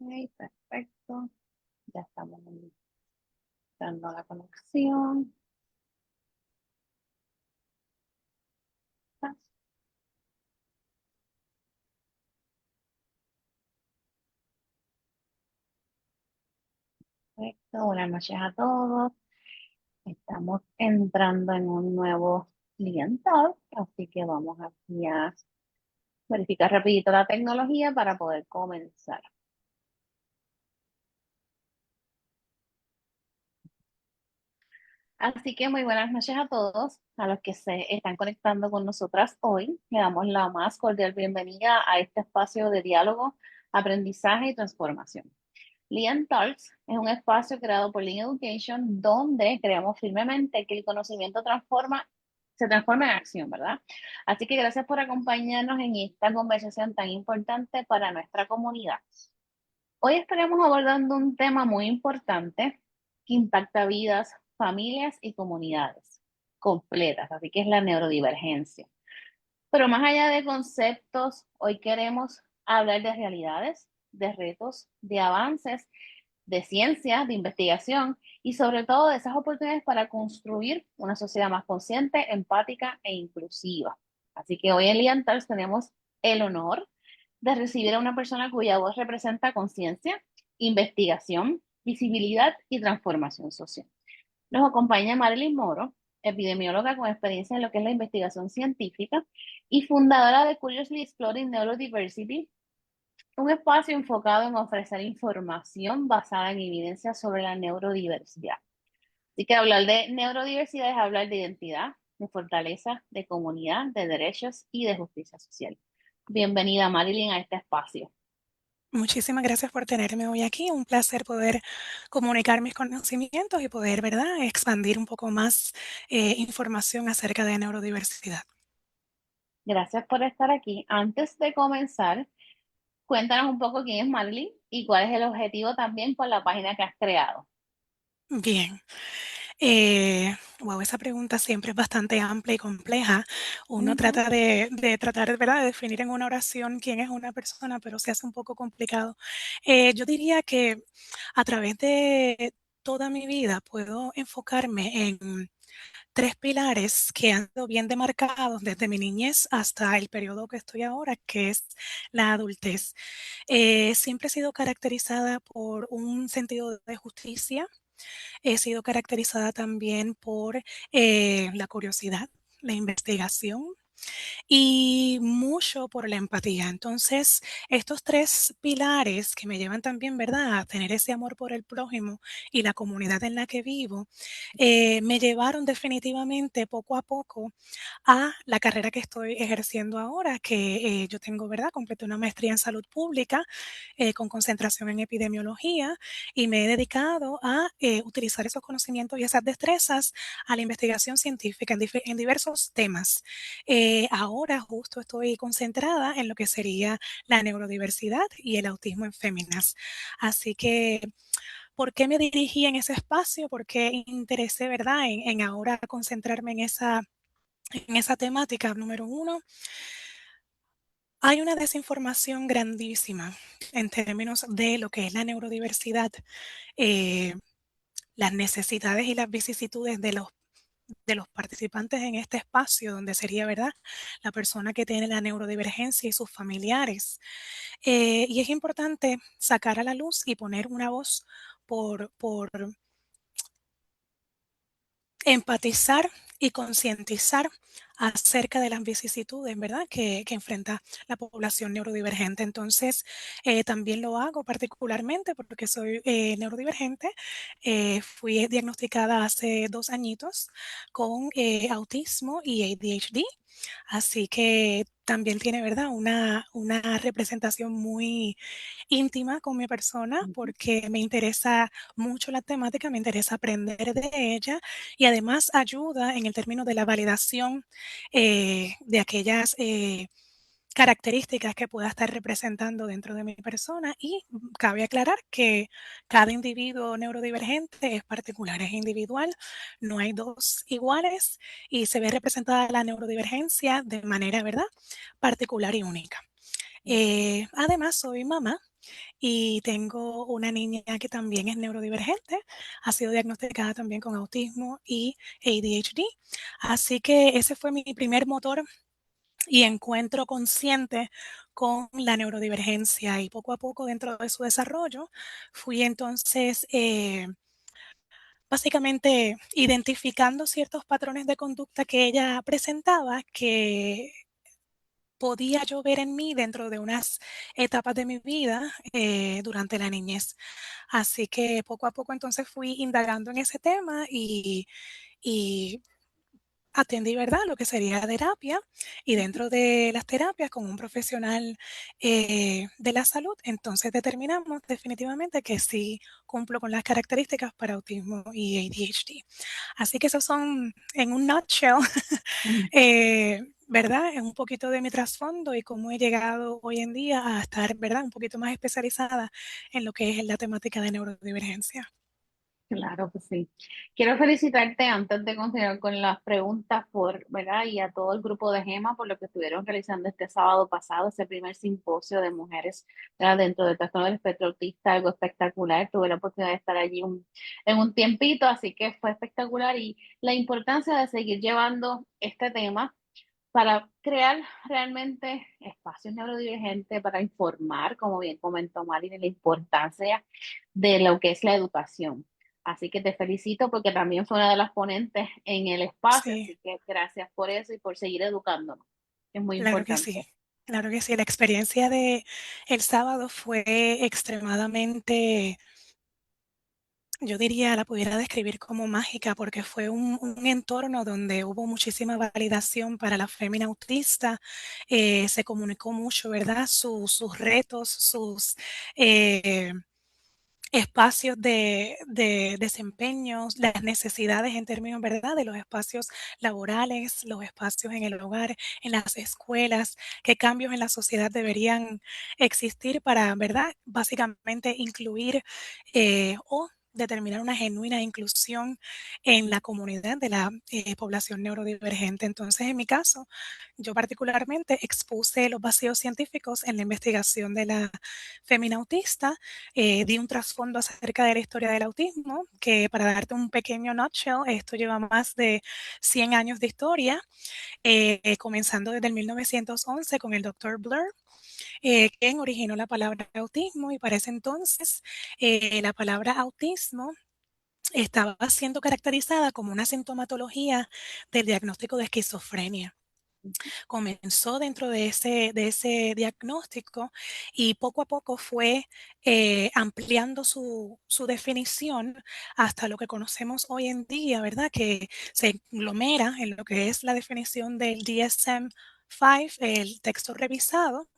Ok, perfecto. Ya estamos dando la conexión. Perfecto. Buenas noches a todos. Estamos entrando en un nuevo cliental, así que vamos aquí a verificar rapidito la tecnología para poder comenzar. Así que muy buenas noches a todos, a los que se están conectando con nosotras hoy. Le damos la más cordial bienvenida a este espacio de diálogo, aprendizaje y transformación. Lean Talks es un espacio creado por Lean Education donde creemos firmemente que el conocimiento se transforma en acción, ¿verdad? Así que gracias por acompañarnos en esta conversación tan importante para nuestra comunidad. Hoy estaremos abordando un tema muy importante que impacta vidas, familias y comunidades completas, así que es la neurodivergencia. Pero más allá de conceptos, hoy queremos hablar de realidades, de retos, de avances, de ciencia, de investigación y sobre todo de esas oportunidades para construir una sociedad más consciente, empática e inclusiva. Así que hoy en Liantals tenemos el honor de recibir a una persona cuya voz representa conciencia, investigación, visibilidad y transformación social. Nos acompaña Marilyn Moro, epidemióloga con experiencia en lo que es la investigación científica y fundadora de Curiously Exploring Neurodiversity, un espacio enfocado en ofrecer información basada en evidencia sobre la neurodiversidad. Así que hablar de neurodiversidad es hablar de identidad, de fortaleza, de comunidad, de derechos y de justicia social. Bienvenida, Marilyn, a este espacio. Muchísimas gracias por tenerme hoy aquí. Un placer poder comunicar mis conocimientos y poder, ¿verdad?, expandir un poco más información acerca de neurodiversidad. Gracias por estar aquí. Antes de comenzar, cuéntanos un poco quién es Marilyn y cuál es el objetivo también con la página que has creado. Bien. Wow, esa pregunta siempre es bastante amplia y compleja. Uno Ujú. trata de tratar, ¿verdad?, de definir en una oración quién es una persona, pero se hace un poco complicado. Yo diría que a través de toda mi vida puedo enfocarme en tres pilares que han sido bien demarcados desde mi niñez hasta el periodo que estoy ahora, que es la adultez. Siempre he sido caracterizada por un sentido de justicia, he sido caracterizada también por la curiosidad, la investigación y mucho por la empatía. Entonces, estos tres pilares que me llevan también, ¿verdad?, a tener ese amor por el prójimo y la comunidad en la que vivo, me llevaron definitivamente poco a poco a la carrera que estoy ejerciendo ahora, que yo tengo, ¿verdad? Completé una maestría en salud pública con concentración en epidemiología y me he dedicado a utilizar esos conocimientos y esas destrezas a la investigación científica en diversos temas. Ahora justo estoy concentrada en lo que sería la neurodiversidad y el autismo en féminas. Así que, ¿por qué me dirigí en ese espacio? ¿Por qué interesé, verdad, en ahora concentrarme en esa temática? Número uno, hay una desinformación grandísima en términos de lo que es la neurodiversidad, eh, las necesidades y las vicisitudes de los participantes en este espacio, donde sería, ¿verdad?, la persona que tiene la neurodivergencia y sus familiares. Y es importante sacar a la luz y poner una voz por empatizar y concientizar acerca de las vicisitudes, ¿verdad?, que enfrenta la población neurodivergente. Entonces, también lo hago particularmente porque soy neurodivergente. Fui diagnosticada hace 2 añitos con autismo y ADHD. Así que también tiene, ¿verdad?, una representación muy íntima con mi persona, porque me interesa mucho la temática, me interesa aprender de ella y además ayuda en el término de la validación de aquellas características que pueda estar representando dentro de mi persona. Y cabe aclarar que cada individuo neurodivergente es particular, es individual, no hay dos iguales y se ve representada la neurodivergencia de manera, ¿verdad?, particular y única. Además, soy mamá y tengo una niña que también es neurodivergente, ha sido diagnosticada también con autismo y ADHD. Así que ese fue mi primer motor y encuentro consciente con la neurodivergencia, y poco a poco dentro de su desarrollo fui entonces básicamente identificando ciertos patrones de conducta que ella presentaba, que podía yo ver en mí dentro de unas etapas de mi vida durante la niñez. Así que poco a poco entonces fui indagando en ese tema y atendí, ¿verdad?, lo que sería terapia, y dentro de las terapias con un profesional de la salud, entonces determinamos definitivamente que sí cumplo con las características para autismo y ADHD. Así que esos son, en un nutshell, ¿verdad? Es un poquito de mi trasfondo y cómo he llegado hoy en día a estar, ¿verdad?, un poquito más especializada en lo que es la temática de neurodivergencia. Claro que sí. Quiero felicitarte antes de continuar con las preguntas ¿verdad? Y a todo el grupo de GEMA por lo que estuvieron realizando este sábado pasado, ese primer simposio de mujeres, ¿verdad? Dentro del trastorno del espectro autista, algo espectacular. Tuve la oportunidad de estar allí en un tiempito, así que fue espectacular y la importancia de seguir llevando este tema para crear realmente espacios neurodivergentes, para informar, como bien comentó Mari, de la importancia de lo que es la educación. Así que te felicito porque también fue una de las ponentes en el espacio, Sí, así que gracias por eso y por seguir educándonos, que es muy claro que sí. importante. Claro que sí. La experiencia de el sábado fue extremadamente, yo diría, la pudiera describir como mágica, porque fue un entorno donde hubo muchísima validación para la fémina autista. Se comunicó mucho, ¿verdad? Sus retos, sus eh, espacios de desempeños, las necesidades en términos, ¿verdad?, de los espacios laborales, los espacios en el hogar, en las escuelas, qué cambios en la sociedad deberían existir para, ¿verdad?, básicamente incluir o determinar una genuina inclusión en la comunidad de la población neurodivergente. Entonces, en mi caso, yo particularmente expuse los vacíos científicos en la investigación de la fémina autista. Di un trasfondo acerca de la historia del autismo, que para darte un pequeño nutshell, esto lleva más de 100 años de historia, comenzando desde el 1911 con el Dr. Blur, quien originó la palabra autismo, y para ese entonces la palabra autismo estaba siendo caracterizada como una sintomatología del diagnóstico de esquizofrenia. Comenzó dentro de ese diagnóstico y poco a poco fue ampliando su definición hasta lo que conocemos hoy en día, ¿verdad? Que se englomera en lo que es la definición del DSM-5, el texto revisado.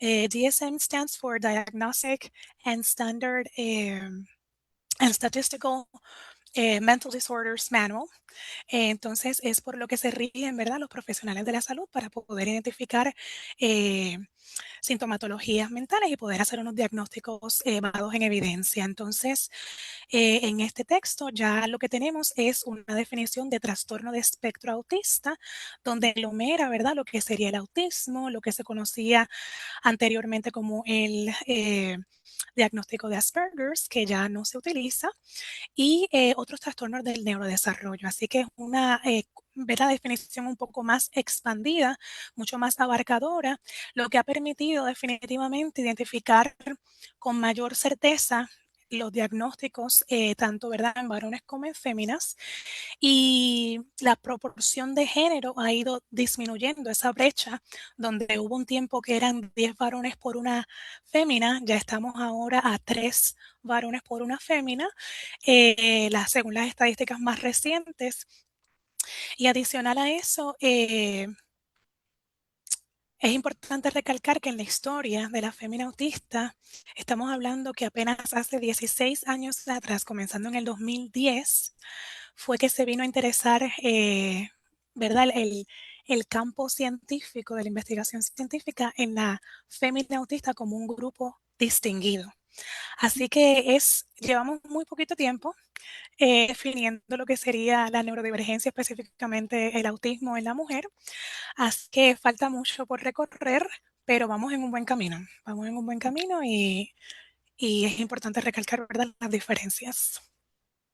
DSM stands for Diagnostic and Standard and Statistical Mental Disorders Manual. Entonces, es por lo que se rigen, ¿verdad?, los profesionales de la salud para poder identificar eh, sintomatologías mentales y poder hacer unos diagnósticos basados en evidencia. Entonces, en este texto ya lo que tenemos es una definición de trastorno de espectro autista, donde enumera, ¿verdad?, lo que sería el autismo, lo que se conocía anteriormente como el diagnóstico de Asperger's, que ya no se utiliza, y otros trastornos del neurodesarrollo. Así que es una ver la definición un poco más expandida, mucho más abarcadora, lo que ha permitido definitivamente identificar con mayor certeza los diagnósticos, tanto, ¿verdad?, en varones como en féminas, y la proporción de género ha ido disminuyendo esa brecha, donde hubo un tiempo que eran 10 varones por una fémina, ya estamos ahora a 3 varones por una fémina, según las estadísticas más recientes. Y adicional a eso, es importante recalcar que en la historia de la fémina autista, estamos hablando que apenas hace 16 años atrás, comenzando en el 2010, fue que se vino a interesar, ¿verdad?, el campo científico de la investigación científica en la fémina autista como un grupo distinguido. Así que llevamos muy poquito tiempo definiendo lo que sería la neurodivergencia, específicamente el autismo en la mujer. Así que falta mucho por recorrer, pero vamos en un buen camino. Vamos en un buen camino y es importante recalcar, ¿verdad?, las diferencias.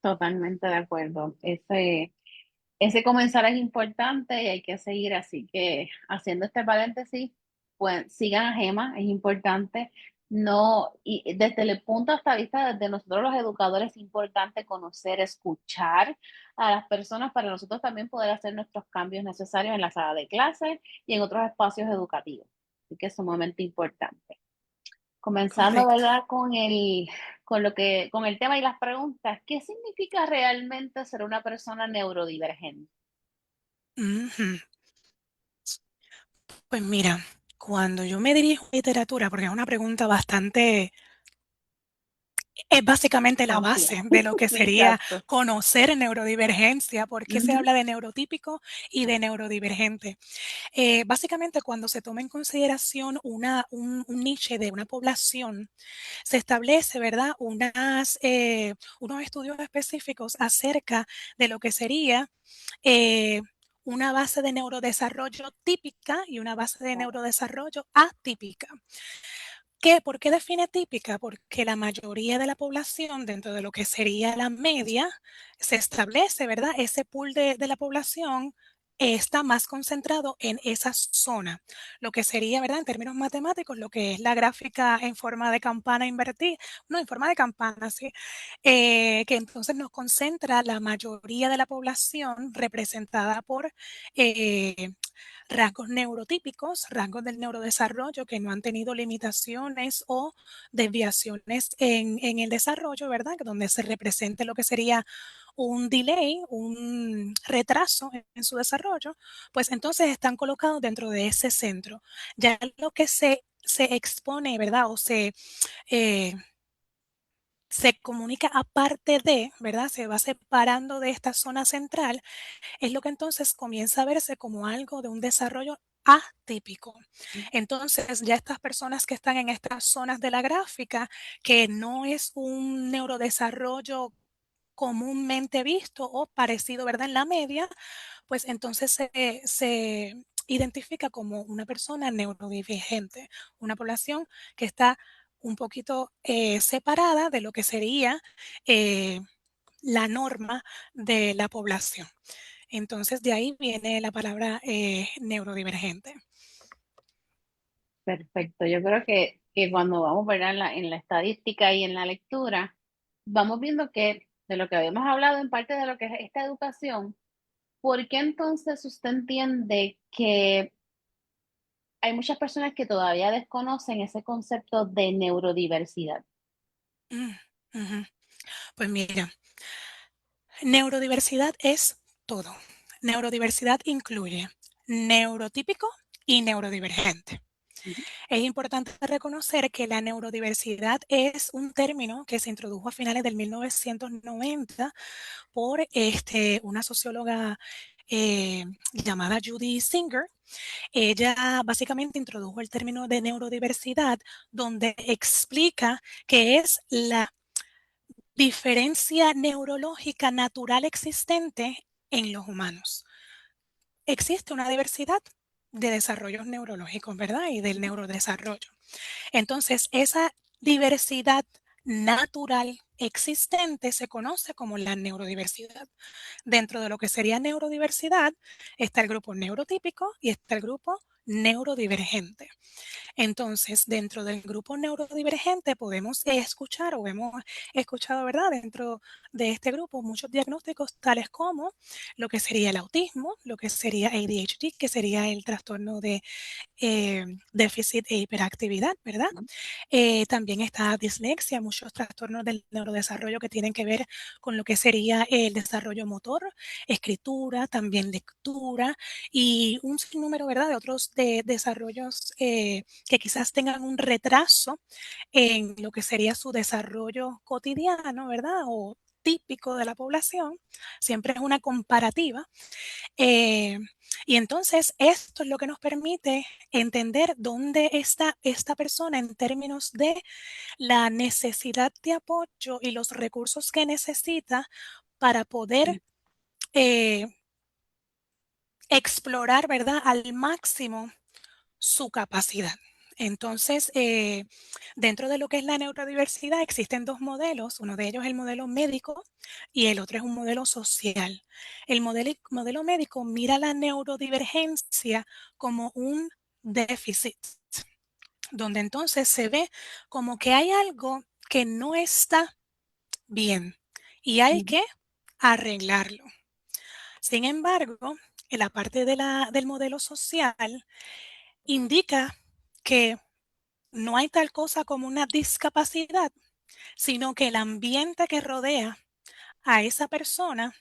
Totalmente de acuerdo. Ese comenzar es importante y hay que seguir. Así que haciendo este paréntesis, pues sigan a Gema, es importante. No, y desde el punto hasta vista, desde nosotros los educadores, es importante conocer, escuchar a las personas para nosotros también poder hacer nuestros cambios necesarios en la sala de clases y en otros espacios educativos. Así que es sumamente importante. Comenzando, Correcto. ¿verdad? Con el tema y las preguntas, ¿qué significa realmente ser una persona neurodivergente? Ujú. Pues mira, cuando yo me dirijo a literatura, porque es una pregunta bastante, es básicamente la Amplia. base de lo que sería Exacto. conocer neurodivergencia, por qué se Ujú. habla de neurotípico y de neurodivergente. Básicamente, cuando se toma en consideración un niche de una población, se establece, ¿verdad?, unos estudios específicos acerca de lo que sería eh, una base de neurodesarrollo típica y una base de neurodesarrollo atípica. ¿Por qué define típica? Porque la mayoría de la población, dentro de lo que sería la media, se establece, ¿verdad? Ese pool de la población está más concentrado en esa zona, lo que sería, ¿verdad? En términos matemáticos, lo que es la gráfica en forma de campana invertida, no, en forma de campana, sí, que entonces nos concentra la mayoría de la población representada por eh, rasgos neurotípicos, rasgos del neurodesarrollo que no han tenido limitaciones o desviaciones en el desarrollo, ¿verdad? Donde se represente lo que sería un delay, un retraso en su desarrollo, pues entonces están colocados dentro de ese centro. Ya lo que se expone, ¿verdad? Eh, se comunica aparte de, ¿verdad? Se va separando de esta zona central, es lo que entonces comienza a verse como algo de un desarrollo atípico. Entonces, ya estas personas que están en estas zonas de la gráfica, que no es un neurodesarrollo comúnmente visto o parecido, ¿verdad?, en la media, pues entonces se identifica como una persona neurodivergente, una población que está un poquito separada de lo que sería eh, la norma de la población. Entonces, de ahí viene la palabra neurodivergente. Perfecto. Yo creo que cuando vamos, ¿verdad? En la estadística y en la lectura, vamos viendo que de lo que habíamos hablado en parte de lo que es esta educación, ¿por qué entonces usted entiende que hay muchas personas que todavía desconocen ese concepto de neurodiversidad? Mm, ujú. Pues mira, neurodiversidad es todo. Neurodiversidad incluye neurotípico y neurodivergente. Ujú. Es importante reconocer que la neurodiversidad es un término que se introdujo a finales del 1990 por una socióloga llamada Judy Singer. Ella básicamente introdujo el término de neurodiversidad, donde explica que es la diferencia neurológica natural existente en los humanos. Existe una diversidad de desarrollos neurológicos, ¿verdad? Y del neurodesarrollo. Entonces, esa diversidad natural existente se conoce como la neurodiversidad. Dentro de lo que sería neurodiversidad está el grupo neurotípico y está el grupo neurodivergente. Entonces, dentro del grupo neurodivergente podemos escuchar o hemos escuchado, ¿verdad? Dentro de este grupo muchos diagnósticos tales como lo que sería el autismo, lo que sería ADHD, que sería el trastorno de déficit e hiperactividad, ¿verdad? También está dislexia, muchos trastornos del neurodesarrollo que tienen que ver con lo que sería el desarrollo motor, escritura, también lectura y un sinnúmero, ¿verdad?, de otros desarrollos que quizás tengan un retraso en lo que sería su desarrollo cotidiano, ¿verdad? O típico de la población, siempre es una comparativa. eh, y entonces esto es lo que nos permite entender dónde está esta persona en términos de la necesidad de apoyo y los recursos que necesita para poder eh, explorar, ¿verdad?, al máximo su capacidad. Entonces, dentro de lo que es la neurodiversidad existen dos modelos, uno de ellos es el modelo médico y el otro es un modelo social. El modelo médico mira la neurodivergencia como un déficit, donde entonces se ve como que hay algo que no está bien y hay ujú, que arreglarlo. Sin embargo, en la parte de del modelo social indica que no hay tal cosa como una discapacidad, sino que el ambiente que rodea a esa persona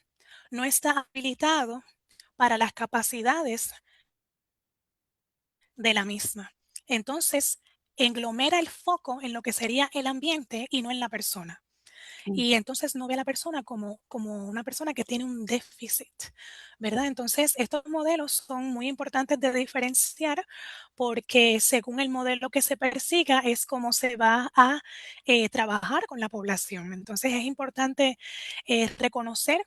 no está habilitado para las capacidades de la misma. Entonces, englomera el foco en lo que sería el ambiente y no en la persona. ujú, Y entonces no ve a la persona como una persona que tiene un déficit, ¿verdad? Entonces, estos modelos son muy importantes de diferenciar porque según el modelo que se persiga es como se va a trabajar con la población. Entonces, es importante reconocer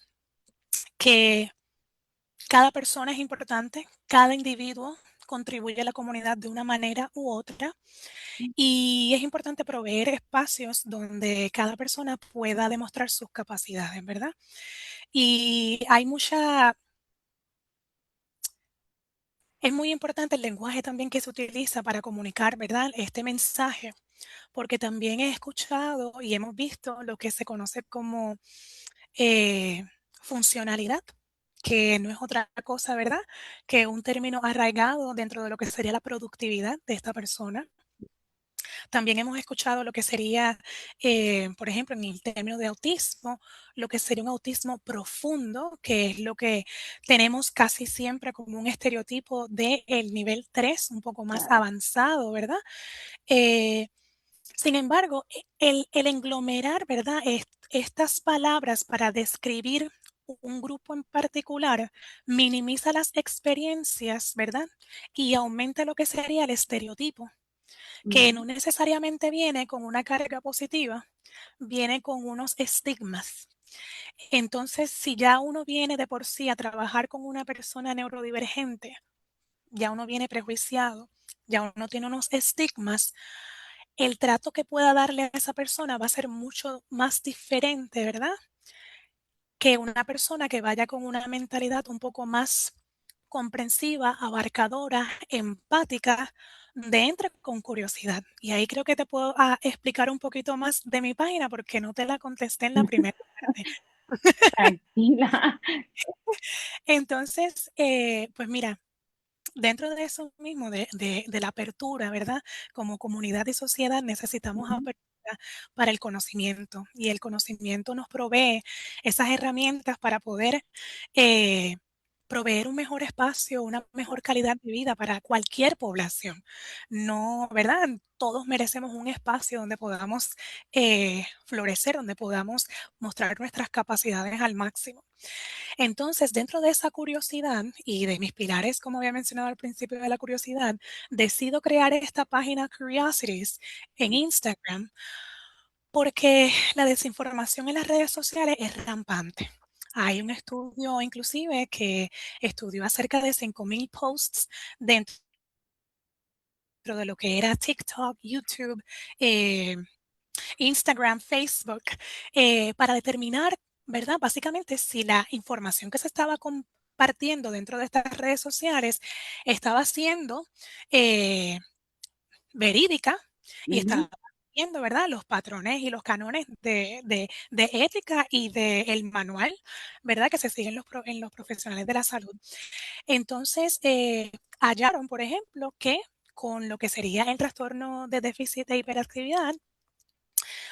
que cada persona es importante, cada individuo contribuye a la comunidad de una manera u otra y es importante proveer espacios donde cada persona pueda demostrar sus capacidades, ¿verdad? Y es muy importante el lenguaje también que se utiliza para comunicar, ¿verdad? Este mensaje, porque también he escuchado y hemos visto lo que se conoce como eh, funcionalidad, que no es otra cosa, ¿verdad? Que un término arraigado dentro de lo que sería la productividad de esta persona. También hemos escuchado lo que sería, por ejemplo, en el término de autismo, lo que sería un autismo profundo, que es lo que tenemos casi siempre como un estereotipo del nivel 3, un poco más avanzado, ¿verdad? Eh, Sin embargo, el englomerar, ¿verdad? Estas palabras para describir un grupo en particular minimiza las experiencias, ¿verdad? Y aumenta lo que sería el estereotipo, que no ujú, necesariamente viene con una carga positiva, viene con unos estigmas. Entonces, si ya uno viene de por sí a trabajar con una persona neurodivergente, ya uno viene prejuiciado, ya uno tiene unos estigmas, el trato que pueda darle a esa persona va a ser mucho más diferente, ¿verdad? Que una persona que vaya con una mentalidad un poco más comprensiva, abarcadora, empática, de entre con curiosidad. Y ahí creo que te puedo explicar un poquito más de mi página porque no te la contesté en la primera parte. tranquila. Entonces, pues mira, dentro de eso mismo, de la apertura, ¿verdad? Como comunidad y sociedad necesitamos Ujú, apertura para el conocimiento y el conocimiento nos provee esas herramientas para poder eh, proveer un mejor espacio, una mejor calidad de vida para cualquier población. No, ¿verdad? Todos merecemos un espacio donde podamos florecer, donde podamos mostrar nuestras capacidades al máximo. Entonces, dentro de esa curiosidad y de mis pilares, como había mencionado al principio de la curiosidad, decido crear esta página Curiosities en Instagram porque la desinformación en las redes sociales es rampante. Hay un estudio inclusive que estudió acerca de 5.000 posts dentro de lo que era TikTok, YouTube, eh, Instagram, Facebook, para determinar, ¿verdad? Básicamente si la información que se estaba compartiendo dentro de estas redes sociales estaba siendo eh, verídica y ujú, estaba viendo, ¿verdad? Los patrones y los cánones de ética y del manual, ¿verdad? Que se siguen en los profesionales de la salud. Entonces, hallaron, por ejemplo, que con lo que sería el trastorno de déficit de hiperactividad,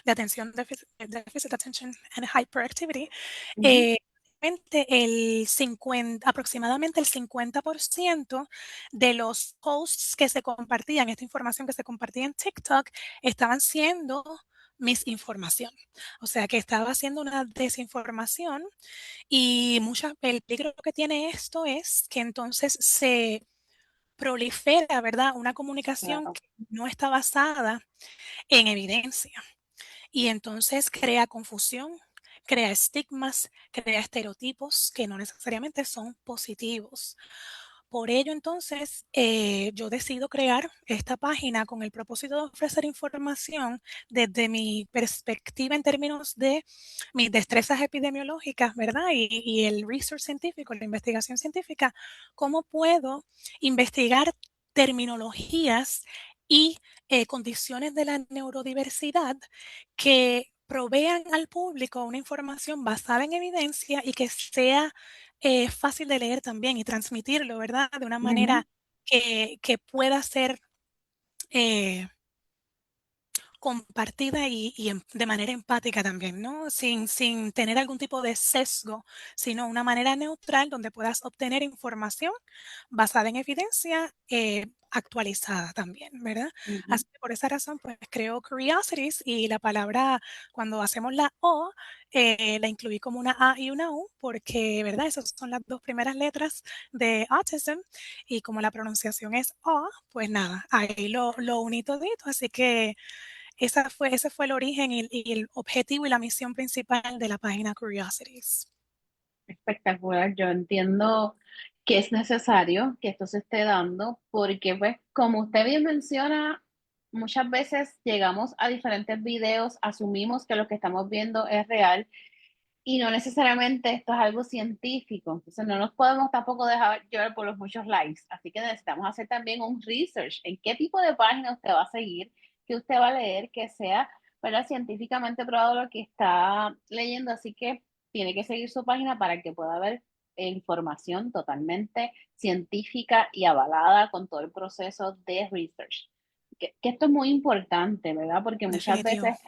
de atención, déficit attention and hyperactivity, ujú, eh, aproximadamente el 50% de los posts que se compartían, esta información que se compartía en TikTok, estaban siendo misinformación. O sea, que estaba siendo una desinformación y el peligro que tiene esto es que entonces se prolifera, ¿verdad? Una comunicación claro. que no está basada en evidencia. Y entonces crea confusión, crea estigmas, crea estereotipos que no necesariamente son positivos. Por ello, entonces, yo decido crear esta página con el propósito de ofrecer información desde mi perspectiva en términos de mis destrezas epidemiológicas, ¿verdad? Y el research científico, la investigación científica, cómo puedo investigar terminologías y condiciones de la neurodiversidad que provean al público una información basada en evidencia y que sea fácil de leer también y transmitirlo, ¿verdad? De una Ujú. manera que pueda ser eh, compartida y de manera empática también, ¿no? Sin tener algún tipo de sesgo, sino una manera neutral donde puedas obtener información basada en evidencia actualizada también, ¿verdad? Ujú. Así que por esa razón, pues creo Curiosities y la palabra, cuando hacemos la O, la incluí como una A y una U, porque, ¿verdad? Esas son las dos primeras letras de autism y como la pronunciación es O, pues nada, ahí lo uní todito, así que ese fue el origen y el objetivo y la misión principal de la página Curiosities. Espectacular. Yo entiendo que es necesario que esto se esté dando porque, pues, como usted bien menciona, muchas veces llegamos a diferentes videos, asumimos que lo que estamos viendo es real y no necesariamente esto es algo científico. Entonces, no nos podemos tampoco dejar llevar por los muchos likes. Así que necesitamos hacer también un research en qué tipo de página usted va a seguir, que usted va a leer, que sea, ¿verdad? Científicamente probado lo que está leyendo. Así que tiene que seguir su página para que pueda ver información totalmente científica y avalada con todo el proceso de research. Que esto es muy importante, ¿verdad? Porque muchas Definitivo, veces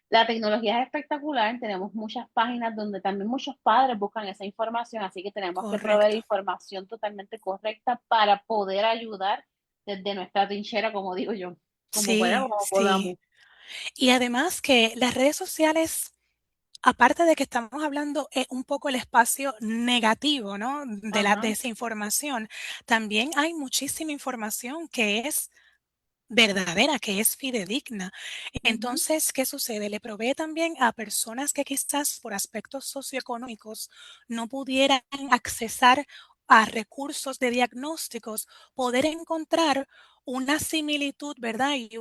la tecnología es espectacular, tenemos muchas páginas donde también muchos padres buscan esa información, así que tenemos que proveer correcto. información totalmente correcta para poder ayudar desde nuestra trinchera, como digo yo, como Sí, como sí. podamos. Y además que las redes sociales, aparte de que estamos hablando un poco el espacio negativo, ¿no? De la Ajá. desinformación, también hay muchísima información que es verdadera, que es fidedigna. Ujú. Entonces, ¿qué sucede? Le provee también a personas que quizás por aspectos socioeconómicos no pudieran accesar a recursos de diagnósticos, poder encontrar una similitud, ¿verdad? Y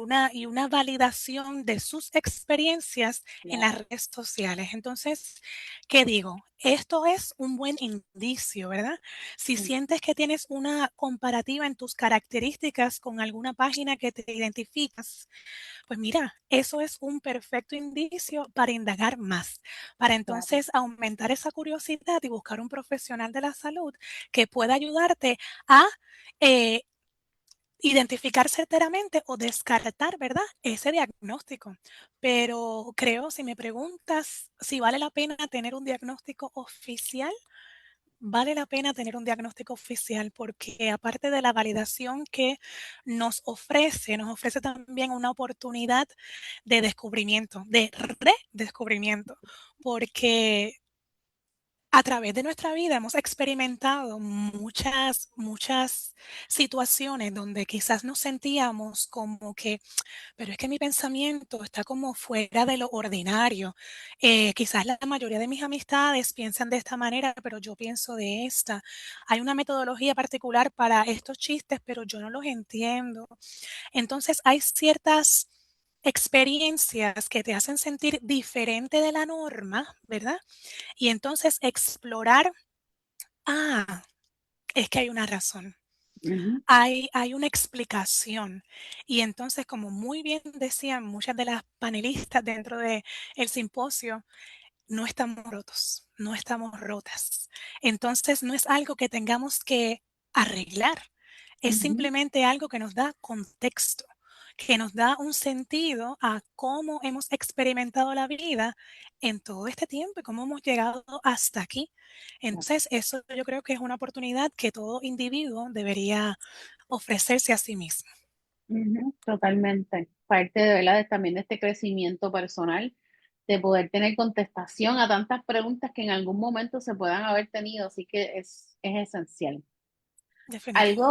una validación de sus experiencias en las Claro. redes sociales. Entonces, ¿qué digo? Esto es un buen indicio, ¿verdad? Si Sí. sientes que tienes una comparativa en tus características con alguna página que te identificas, pues mira, eso es un perfecto indicio para indagar más, para Claro. entonces aumentar esa curiosidad y buscar un profesional de la salud que pueda ayudarte a eh, identificar certeramente o descartar, ¿verdad? Ese diagnóstico. Pero creo, si me preguntas si vale la pena tener un diagnóstico oficial, vale la pena tener un diagnóstico oficial porque aparte de la validación que nos ofrece también una oportunidad de descubrimiento, de redescubrimiento, porque a través de nuestra vida hemos experimentado muchas situaciones donde quizás nos sentíamos como que pero es que mi pensamiento está como fuera de lo ordinario. Quizás la mayoría de mis amistades piensan de esta manera, pero yo pienso de esta. Hay una metodología particular para estos chistes, pero yo no los entiendo. Entonces, hay ciertas experiencias que te hacen sentir diferente de la norma, ¿verdad? Y entonces explorar, ah, es que hay una razón. Ujú. Hay una explicación. Y entonces, como muy bien decían muchas de las panelistas dentro del simposio, no estamos rotos, no estamos rotas. Entonces, no es algo que tengamos que arreglar, es Ujú. simplemente algo que nos da contexto, que nos da un sentido a cómo hemos experimentado la vida en todo este tiempo y cómo hemos llegado hasta aquí. Entonces, eso yo creo que es una oportunidad que todo individuo debería ofrecerse a sí mismo. Ujú. Totalmente. Parte de verdad también de este crecimiento personal, de poder tener contestación a tantas preguntas que en algún momento se puedan haber tenido, así que es esencial. Definitivo.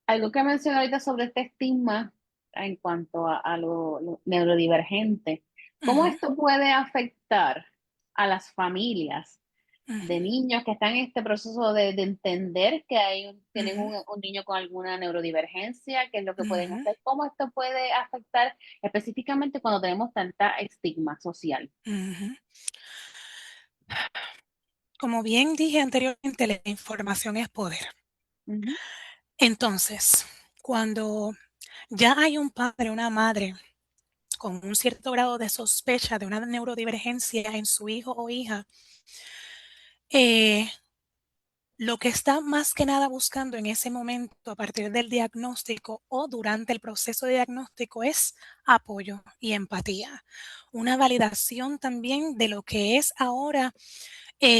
Algo que mencioné ahorita sobre este estigma en cuanto a lo neurodivergente, ¿cómo Ujú. esto puede afectar a las familias? Ujú, de niños que están en este proceso de entender que tienen ujú, un niño con alguna neurodivergencia, qué es lo que pueden ujú, hacer, cómo esto puede afectar específicamente cuando tenemos tanta estigma social. ujú. Como bien dije anteriormente, la información es poder. Ujú, Entonces, cuando ya hay un padre, una madre con un cierto grado de sospecha de una neurodivergencia en su hijo o hija, eh, lo que está más que nada buscando en ese momento a partir del diagnóstico o durante el proceso de diagnóstico es apoyo y empatía. Una validación también de lo que es ahora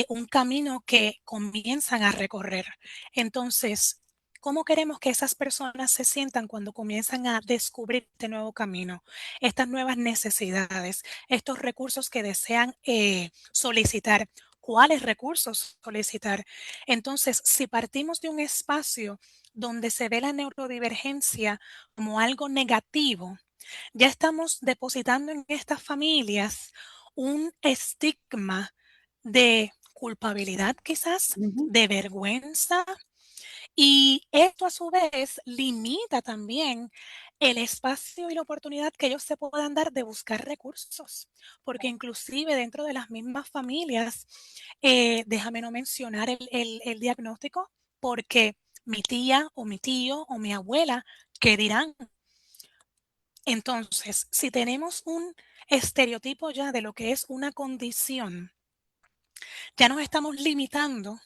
un camino que comienzan a recorrer. Entonces, ¿cómo queremos que esas personas se sientan cuando comienzan a descubrir este nuevo camino, estas nuevas necesidades, estos recursos que desean solicitar? ¿Cuáles recursos solicitar? Entonces, si partimos de un espacio donde se ve la neurodivergencia como algo negativo, ya estamos depositando en estas familias un estigma de culpabilidad quizás, ujú, de vergüenza, y esto a su vez limita también el espacio y la oportunidad que ellos se puedan dar de buscar recursos, porque inclusive dentro de las mismas familias, déjame no mencionar el diagnóstico, porque mi tía o mi tío o mi abuela, ¿qué dirán? Entonces, si tenemos un estereotipo ya de lo que es una condición, ya nos estamos limitando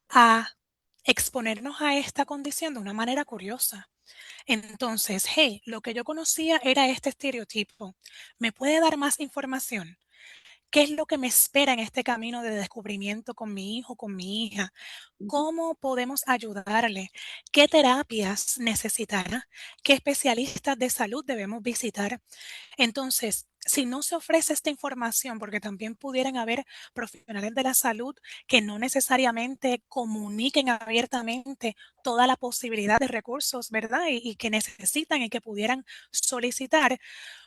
a exponernos a esta condición de una manera curiosa. Entonces, hey, lo que yo conocía era este estereotipo. ¿Me puede dar más información? ¿Qué es lo que me espera en este camino de descubrimiento con mi hijo, con mi hija? ujú, ¿Cómo podemos ayudarle? ¿Qué terapias necesitará? ¿Qué especialistas de salud debemos visitar? Entonces, si no se ofrece esta información, porque también pudieran haber profesionales de la salud que no necesariamente comuniquen abiertamente toda la posibilidad de recursos, ¿verdad? Y que necesitan y que pudieran solicitar,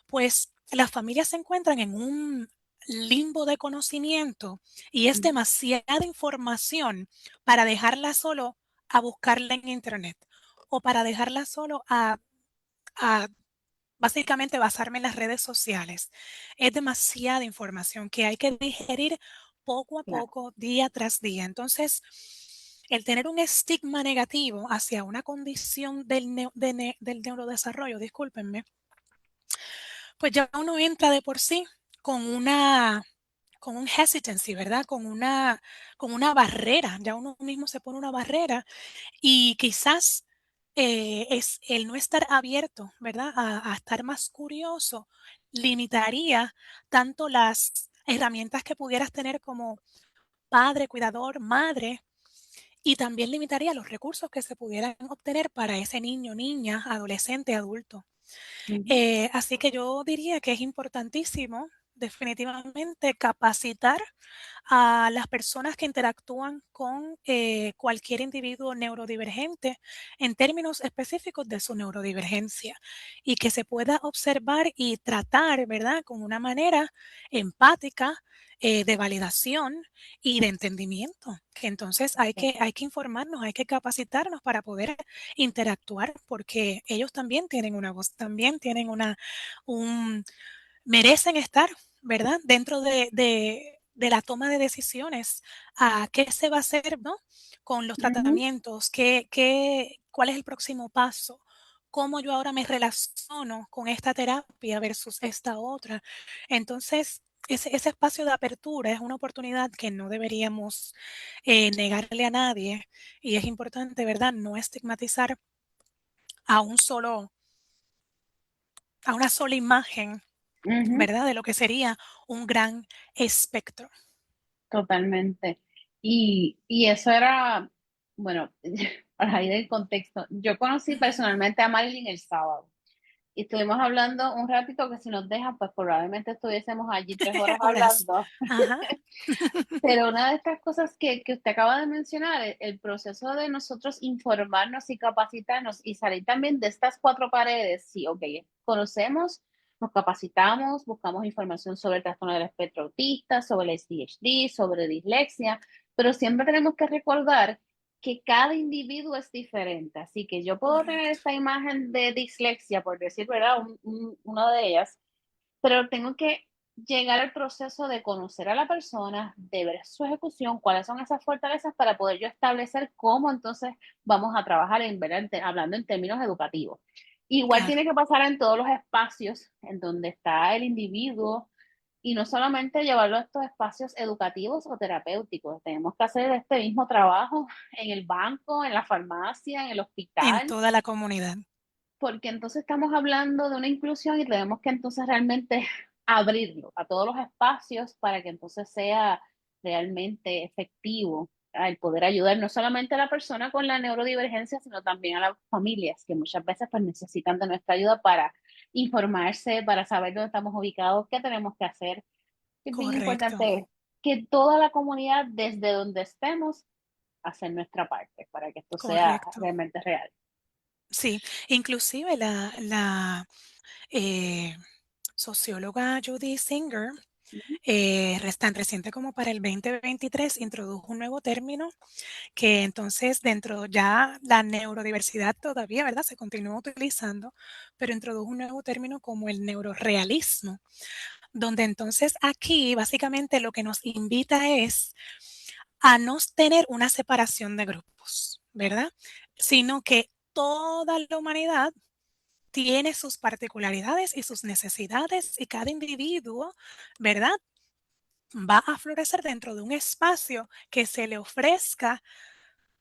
pues las familias se encuentran en un limbo de conocimiento y es ujú, demasiada información para dejarla solo a buscarla en internet o para dejarla solo a básicamente basarme en las redes sociales. Es demasiada información que hay que digerir poco a claro. poco, día tras día. Entonces, el tener un estigma negativo hacia una condición del neurodesarrollo, discúlpenme, pues ya uno entra de por sí con con un hesitancy, ¿verdad? Con una barrera, ya uno mismo se pone una barrera y quizás es el no estar abierto, ¿verdad? A estar más curioso, limitaría tanto las herramientas que pudieras tener como padre, cuidador, madre, y también limitaría los recursos que se pudieran obtener para ese niño, niña, adolescente, adulto. Ujú, Así que yo diría que es importantísimo definitivamente capacitar a las personas que interactúan con cualquier individuo neurodivergente en términos específicos de su neurodivergencia y que se pueda observar y tratar, ¿verdad?, con una manera empática, de validación y de entendimiento. Que entonces hay que informarnos, hay que capacitarnos para poder interactuar porque ellos también tienen una voz, también tienen un, merecen estar, ¿verdad? Dentro de la toma de decisiones, a qué se va a hacer, ¿no? Con los ujú, tratamientos, cuál es el próximo paso, cómo yo ahora me relaciono con esta terapia versus esta otra. Entonces, ese espacio de apertura es una oportunidad que no deberíamos negarle a nadie y es importante, ¿verdad? No estigmatizar a un solo, a una sola imagen, ujú. ¿verdad? De lo que sería un gran espectro. Totalmente. Y eso era, bueno, para ahí del contexto, yo conocí Ujú. personalmente a Marilyn el sábado y estuvimos hablando un ratito que si nos dejan, pues probablemente estuviésemos allí 3 horas Horas. hablando. Ajá. Pero una de estas cosas que usted acaba de mencionar, el proceso de nosotros informarnos y capacitarnos y salir también de estas 4 paredes, sí, ok, conocemos nos capacitamos, buscamos información sobre el trastorno del espectro autista, sobre el ADHD, sobre dislexia, pero siempre tenemos que recordar que cada individuo es diferente. Así que yo puedo tener Correcto. esta imagen de dislexia, por decir, ¿verdad? Una de ellas, pero tengo que llegar al proceso de conocer a la persona, de ver su ejecución, cuáles son esas fortalezas para poder yo establecer cómo entonces vamos a trabajar hablando en términos educativos. Igual Claro. tiene que pasar en todos los espacios en donde está el individuo y no solamente llevarlo a estos espacios educativos o terapéuticos, tenemos que hacer este mismo trabajo en el banco, en la farmacia, en el En hospital, toda la comunidad. porque entonces estamos hablando de una inclusión y tenemos que entonces realmente abrirlo a todos los espacios para que entonces sea realmente efectivo el poder ayudar no solamente a la persona con la neurodivergencia, sino también a las familias que muchas veces pues necesitan de nuestra ayuda para informarse, para saber dónde estamos ubicados, qué tenemos que hacer. Es bien Correcto, importante que toda la comunidad, desde donde estemos, hacer nuestra parte para que esto sea correcto. realmente real. Sí, inclusive la eh, socióloga Judy Singer, tan reciente como para el 2023, introdujo un nuevo término que entonces dentro ya la neurodiversidad todavía, ¿verdad? Se continúa utilizando, pero introdujo un nuevo término como el neurorealismo, donde entonces aquí básicamente lo que nos invita es a no tener una separación de grupos, ¿verdad? Sino que toda la humanidad tiene sus particularidades y sus necesidades y cada individuo, ¿verdad? Va a florecer dentro de un espacio que se le ofrezca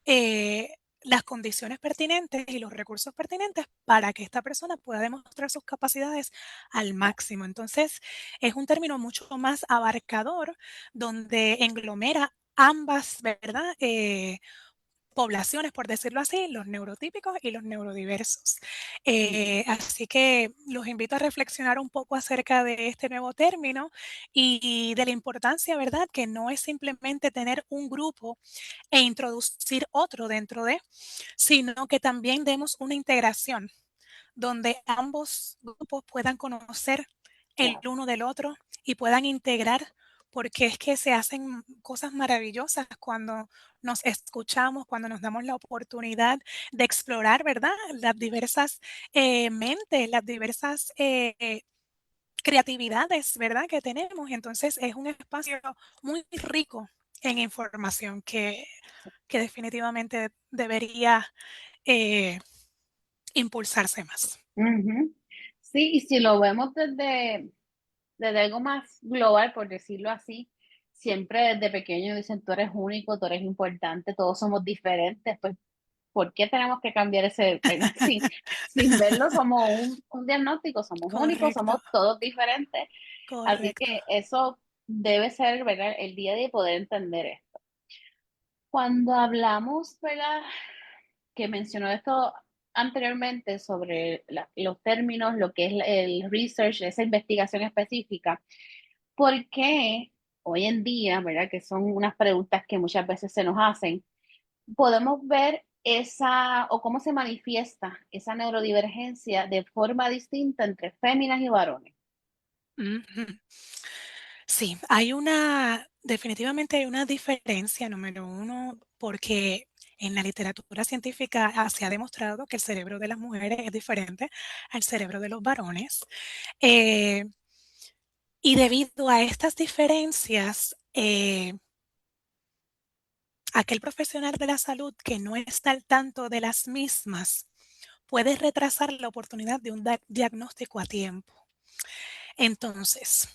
eh, las condiciones pertinentes y los recursos pertinentes para que esta persona pueda demostrar sus capacidades al máximo. Entonces, es un término mucho más abarcador donde englomera ambas, ¿verdad? Poblaciones, por decirlo así, los neurotípicos y los neurodiversos. Así que los invito a reflexionar un poco acerca de este nuevo término y de la importancia, ¿verdad? Que no es simplemente tener un grupo e introducir otro dentro de, sino que también demos una integración donde ambos grupos puedan conocer el Claro. uno del otro y puedan integrar, porque es que se hacen cosas maravillosas cuando nos escuchamos, cuando nos damos la oportunidad de explorar, ¿verdad? Las diversas mentes, las diversas creatividades, ¿verdad? Que tenemos. Entonces es un espacio muy rico en información que definitivamente debería eh, impulsarse más. Ujú. Sí, y si lo vemos desde algo más global, por decirlo así, siempre desde pequeño dicen, tú eres único, tú eres importante, todos somos diferentes, pues, ¿por qué tenemos que cambiar ese, ¿verdad? Sin verlo como un diagnóstico, somos únicos, Correcto, somos todos diferentes, así correcto. que eso debe ser, ¿verdad? El día de poder entender esto. Cuando hablamos, ¿verdad? Que mencionó esto anteriormente sobre los términos, lo que es el research, esa investigación específica, ¿por qué hoy en día, verdad, que son unas preguntas que muchas veces se nos hacen, podemos ver esa o cómo se manifiesta esa neurodivergencia de forma distinta entre féminas y varones? Ujú. Sí, definitivamente hay una diferencia, número uno, porque en la literatura científica se ha demostrado que el cerebro de las mujeres es diferente al cerebro de los varones. Eh, y debido a estas diferencias, aquel profesional de la salud que no está al tanto de las mismas puede retrasar la oportunidad de un diagnóstico a tiempo. Entonces,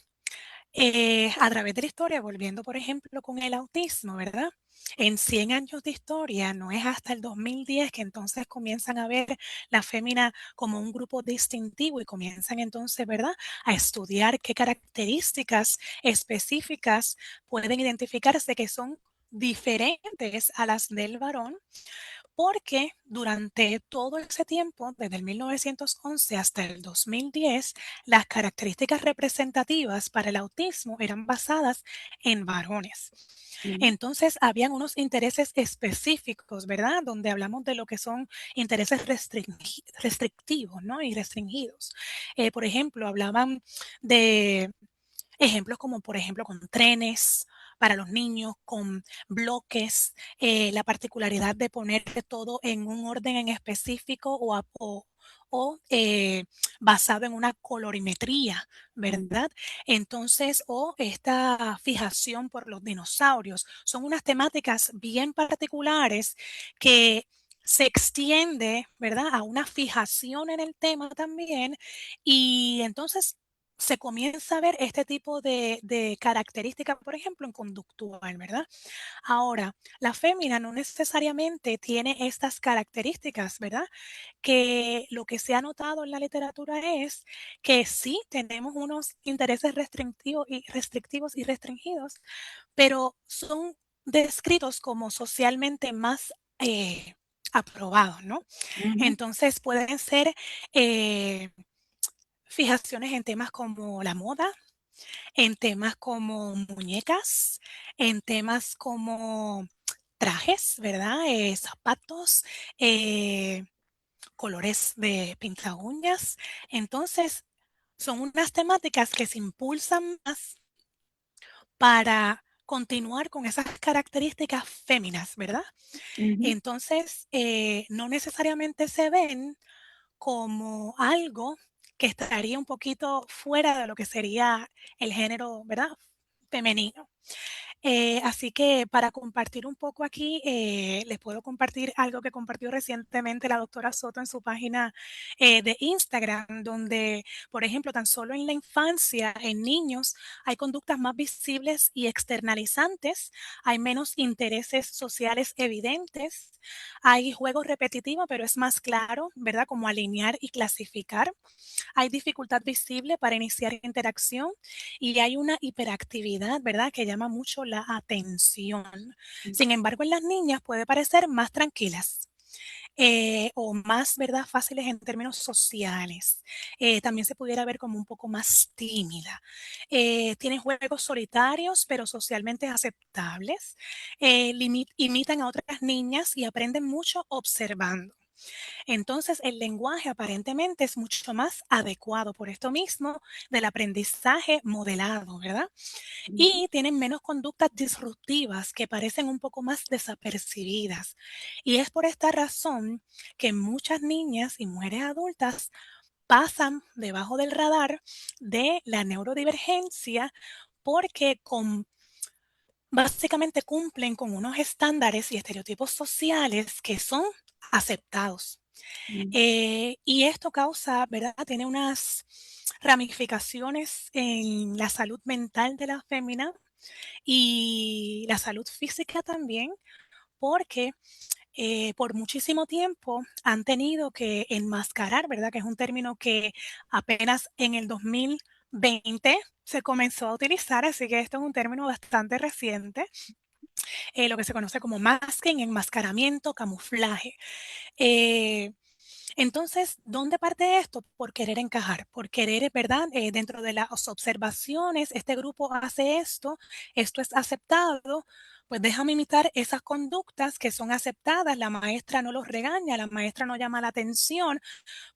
a través de la historia, volviendo por ejemplo con el autismo, ¿verdad? En 100 años de historia, no es hasta el 2010 que entonces comienzan a ver la fémina como un grupo distintivo y comienzan entonces, ¿verdad?, a estudiar qué características específicas pueden identificarse que son diferentes a las del varón porque durante todo ese tiempo, desde el 1911 hasta el 2010, las características representativas para el autismo eran basadas en varones. Ujú, Entonces, habían unos intereses específicos, ¿verdad? Donde hablamos de lo que son intereses restrictivos, ¿no? Y restringidos. Por ejemplo, hablaban de ejemplos como, por ejemplo, con trenes para los niños, con bloques, la particularidad de poner todo en un orden en específico o basado en una colorimetría, ujú, ¿verdad? Entonces, o esta fijación por los dinosaurios. Son unas temáticas bien particulares que se extiende, ¿verdad? A una fijación en el tema también. Y entonces se comienza a ver este tipo de características, por ejemplo, en conductual, ¿verdad? Ahora, la fémina no necesariamente tiene estas características, ¿verdad? Que lo que se ha notado en la literatura es que sí tenemos unos intereses restrictivos y restringidos, pero son descritos como socialmente más aprobados, ¿no? ujú, Entonces pueden ser eh, fijaciones en temas como la moda, en temas como muñecas, en temas como trajes, ¿verdad? Zapatos, eh, colores de pinta uñas. Entonces, son unas temáticas que se impulsan más para continuar con esas características féminas, ¿verdad? ujú, Entonces, no necesariamente se ven como algo que estaría un poquito fuera de lo que sería el género, ¿verdad? Femenino. Así que para compartir un poco aquí, les puedo compartir algo que compartió recientemente la doctora Soto en su página de Instagram, donde, por ejemplo, tan solo en la infancia, en niños, hay conductas más visibles y externalizantes, hay menos intereses sociales evidentes, hay juegos repetitivos, pero es más claro, ¿verdad? Como alinear y clasificar. Hay dificultad visible para iniciar interacción y hay una hiperactividad, ¿verdad? Que llama mucho la atención. Sin embargo, en las niñas puede parecer más tranquilas. O más, ¿verdad?, fáciles en términos sociales. También se pudiera ver como un poco más tímida. Tienen juegos solitarios, pero socialmente aceptables. Imitan a otras niñas y aprenden mucho observando. Entonces, el lenguaje aparentemente es mucho más adecuado por esto mismo del aprendizaje modelado, ¿verdad? ujú, Y tienen menos conductas disruptivas que parecen un poco más desapercibidas. Y es por esta razón que muchas niñas y mujeres adultas pasan debajo del radar de la neurodivergencia porque básicamente cumplen con unos estándares y estereotipos sociales que son aceptados. ujú, Y esto causa, ¿verdad? Tiene unas ramificaciones en la salud mental de la fémina y la salud física también, porque por muchísimo tiempo han tenido que enmascarar, ¿verdad? Que es un término que apenas en el 2020 se comenzó a utilizar, así que esto es un término bastante reciente, lo que se conoce como masking, enmascaramiento, camuflaje. Eh, entonces, ¿dónde parte esto? Por querer encajar, por querer, ¿verdad? Dentro de las observaciones, este grupo hace esto es aceptado, pues déjame imitar esas conductas que son aceptadas, la maestra no los regaña, la maestra no llama la atención,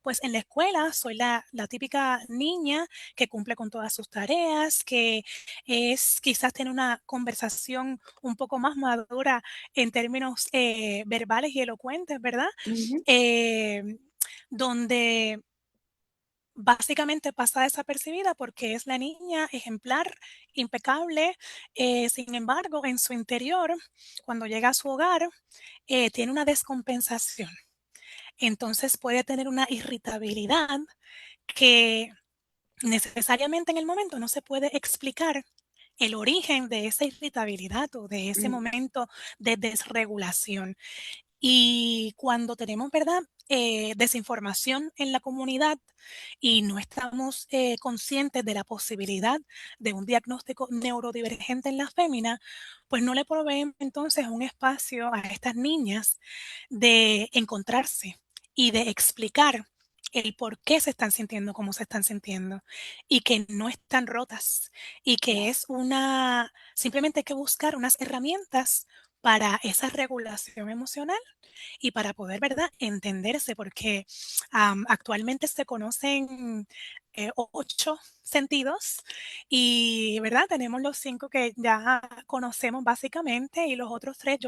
pues en la escuela soy la típica niña que cumple con todas sus tareas, que es quizás tiene una conversación un poco más madura en términos verbales y elocuentes, ¿verdad? ujú, Eh, donde básicamente pasa desapercibida porque es la niña ejemplar, impecable. Sin embargo, en su interior, cuando llega a su hogar, tiene una descompensación. Entonces puede tener una irritabilidad que necesariamente en el momento no se puede explicar el origen de esa irritabilidad o de ese ujú, momento de desregulación. Y cuando tenemos, ¿verdad? desinformación en la comunidad y no estamos conscientes de la posibilidad de un diagnóstico neurodivergente en la fémina, pues no le proveen entonces un espacio a estas niñas de encontrarse y de explicar el por qué se están sintiendo como se están sintiendo y que no están rotas y que Claro. es una, simplemente hay que buscar unas herramientas para esa regulación emocional y para poder, ¿verdad?, entenderse, porque actualmente se conocen 8 sentidos y, ¿verdad?, tenemos los 5 que ya conocemos básicamente y los otros 3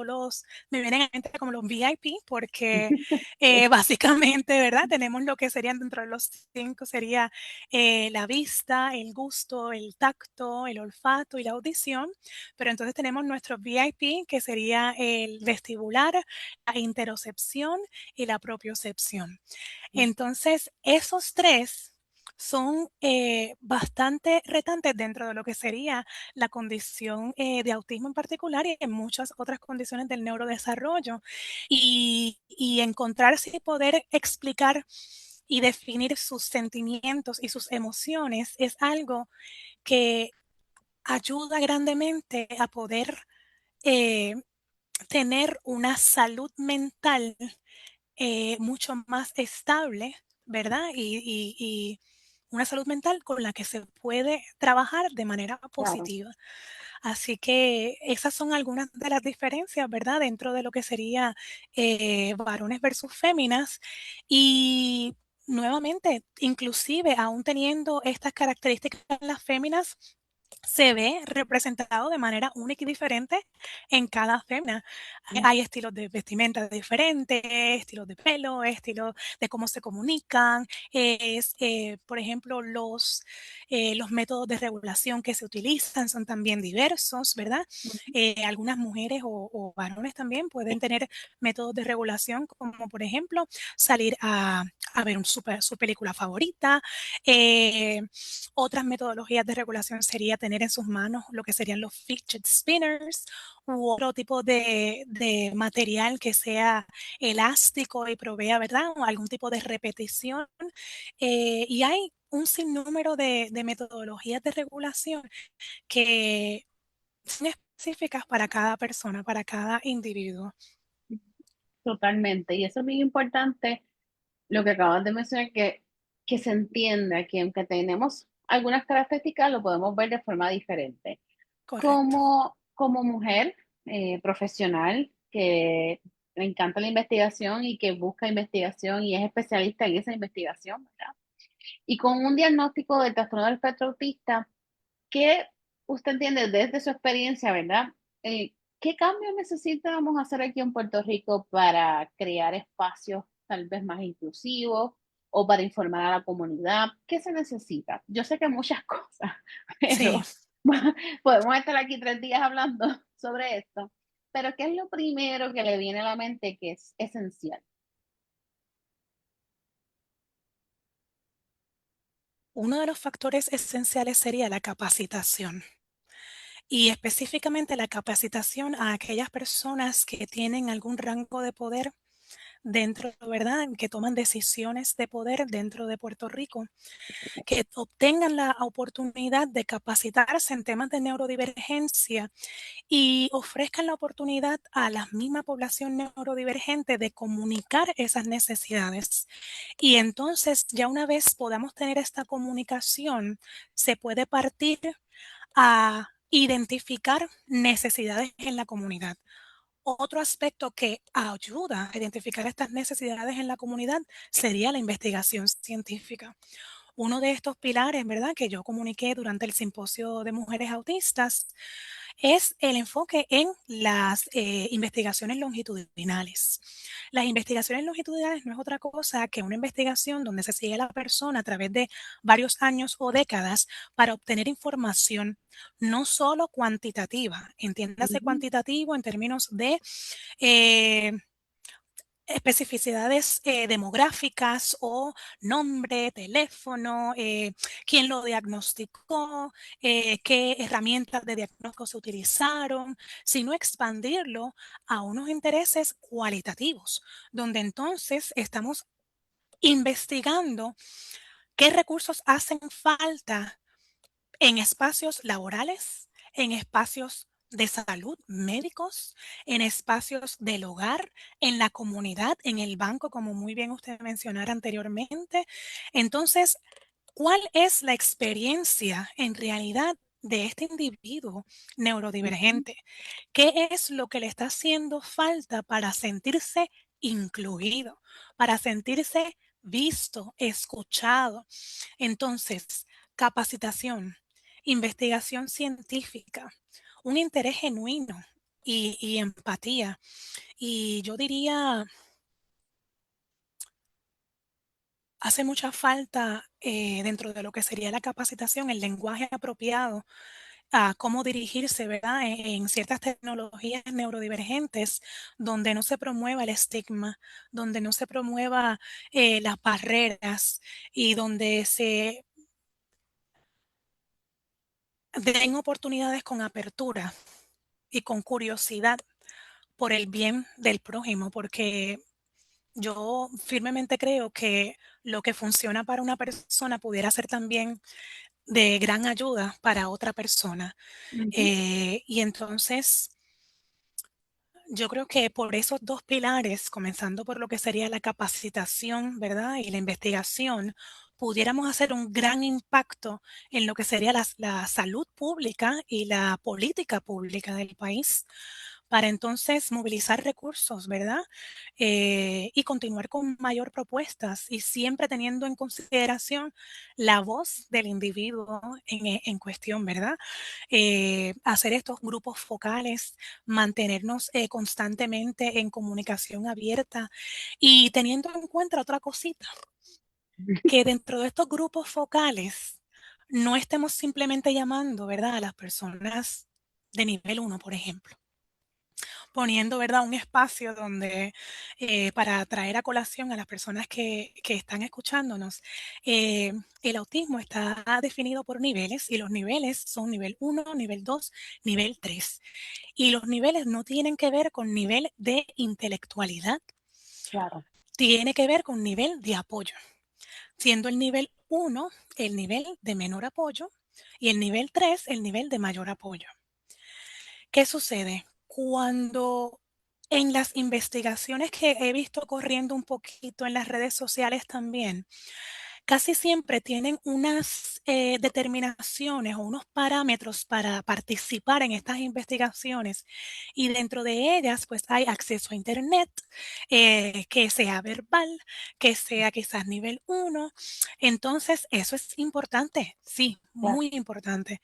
me vienen a la mente como los VIP porque Sí, básicamente, ¿verdad?, tenemos lo que serían dentro de los 5 sería la vista, el gusto, el tacto, el olfato y la audición, pero entonces tenemos nuestros VIP que sería el vestibular, la interocepción y la propiocepción. Entonces, esos 3 son, bastante retantes dentro de lo que sería la condición, de autismo en particular y en muchas otras condiciones del neurodesarrollo. Y encontrarse y poder explicar y definir sus sentimientos y sus emociones es algo que ayuda grandemente a poder, eh, tener una salud mental mucho más estable, ¿verdad? Y una salud mental con la que se puede trabajar de manera claro. positiva. Así que esas son algunas de las diferencias, ¿verdad? Dentro de lo que sería varones versus féminas. Y nuevamente, inclusive aún teniendo estas características en las féminas, se ve representado de manera única y diferente en cada fémina. Hay estilos de vestimenta diferentes, estilos de pelo, estilos de cómo se comunican, por ejemplo, los métodos de regulación que se utilizan son también diversos, ¿verdad? Algunas mujeres o varones también pueden tener métodos de regulación como, por ejemplo, salir a ver su película favorita, eh, otras metodologías de regulación sería tener en sus manos lo que serían los fidget spinners u otro tipo de material que sea elástico y provea, ¿verdad?, o algún tipo de repetición. Y hay un sinnúmero de metodologías de regulación que son específicas para cada persona, para cada individuo. Totalmente. Y eso es bien importante lo que acabas de mencionar, que se entienda que aunque tenemos algunas características, lo podemos ver de forma diferente. Correcto. Como mujer profesional que le encanta la investigación y que busca investigación y es especialista en esa investigación, ¿verdad? Y con un diagnóstico de trastorno del espectro autista, ¿qué usted entiende desde su experiencia, verdad? ¿Qué cambios necesitamos hacer aquí en Puerto Rico para crear espacios tal vez más inclusivos o para informar a la comunidad? ¿Qué se necesita? Yo sé que muchas cosas, Sí. pero podemos estar aquí 3 días hablando sobre esto. Pero ¿qué es lo primero que le viene a la mente que es esencial? Uno de los factores esenciales sería la capacitación. Y específicamente la capacitación a aquellas personas que tienen algún rango de poder dentro, ¿verdad?, que toman decisiones de poder dentro de Puerto Rico, que obtengan la oportunidad de capacitarse en temas de neurodivergencia y ofrezcan la oportunidad a la misma población neurodivergente de comunicar esas necesidades. Y entonces, ya una vez podamos tener esta comunicación, se puede partir a identificar necesidades en la comunidad. Otro aspecto que ayuda a identificar estas necesidades en la comunidad sería la investigación científica. Uno de estos pilares, ¿verdad?, que yo comuniqué durante el simposio de mujeres autistas es el enfoque en las investigaciones longitudinales. Las investigaciones longitudinales no es otra cosa que una investigación donde se sigue a la persona a través de varios años o décadas para obtener información no solo cuantitativa, entiéndase Ujú, cuantitativo en términos de eh, especificidades demográficas o nombre, teléfono, quién lo diagnosticó, qué herramientas de diagnóstico se utilizaron, sino expandirlo a unos intereses cualitativos, donde entonces estamos investigando qué recursos hacen falta en espacios laborales, en espacios de salud, médicos, en espacios del hogar, en la comunidad, en el banco, como muy bien usted mencionara anteriormente. Entonces, ¿cuál es la experiencia en realidad de este individuo Ujú, neurodivergente? ¿Qué es lo que le está haciendo falta para sentirse incluido, para sentirse visto, escuchado? Entonces, capacitación, investigación científica, un interés genuino y empatía. Y yo diría, hace mucha falta dentro de lo que sería la capacitación, el lenguaje apropiado a cómo dirigirse, ¿verdad? En ciertas tecnologías neurodivergentes, donde no se promueva el estigma, donde no se promueva las barreras y donde se den oportunidades con apertura y con curiosidad por el bien del prójimo, porque yo firmemente creo que lo que funciona para una persona pudiera ser también de gran ayuda para otra persona. ujú. Y entonces yo creo que por esos dos pilares, comenzando por lo que sería la capacitación, ¿verdad? Y la investigación, pudiéramos hacer un gran impacto en lo que sería la salud pública y la política pública del país, para entonces movilizar recursos, ¿verdad? Y continuar con mayor propuestas y siempre teniendo en consideración la voz del individuo en cuestión, ¿verdad? Hacer estos grupos focales, mantenernos constantemente en comunicación abierta y teniendo en cuenta otra cosita, que dentro de estos grupos focales no estemos simplemente llamando, ¿verdad?, a las personas de nivel uno, por ejemplo, poniendo, ¿verdad?, un espacio donde para traer a colación a las personas que están escuchándonos, eh, el autismo está definido por niveles y los niveles son nivel uno, nivel 2, nivel 3. Y los niveles no tienen que ver con nivel de intelectualidad, Claro. tiene que ver con nivel de apoyo, siendo el nivel uno el nivel de menor apoyo y el nivel 3 el nivel de mayor apoyo. ¿Qué sucede? Cuando en las investigaciones que he visto corriendo un poquito en las redes sociales también, casi siempre tienen unas determinaciones o unos parámetros para participar en estas investigaciones y dentro de ellas pues hay acceso a internet, que sea verbal, que sea quizás nivel uno. Entonces eso es importante, sí, Claro. muy importante,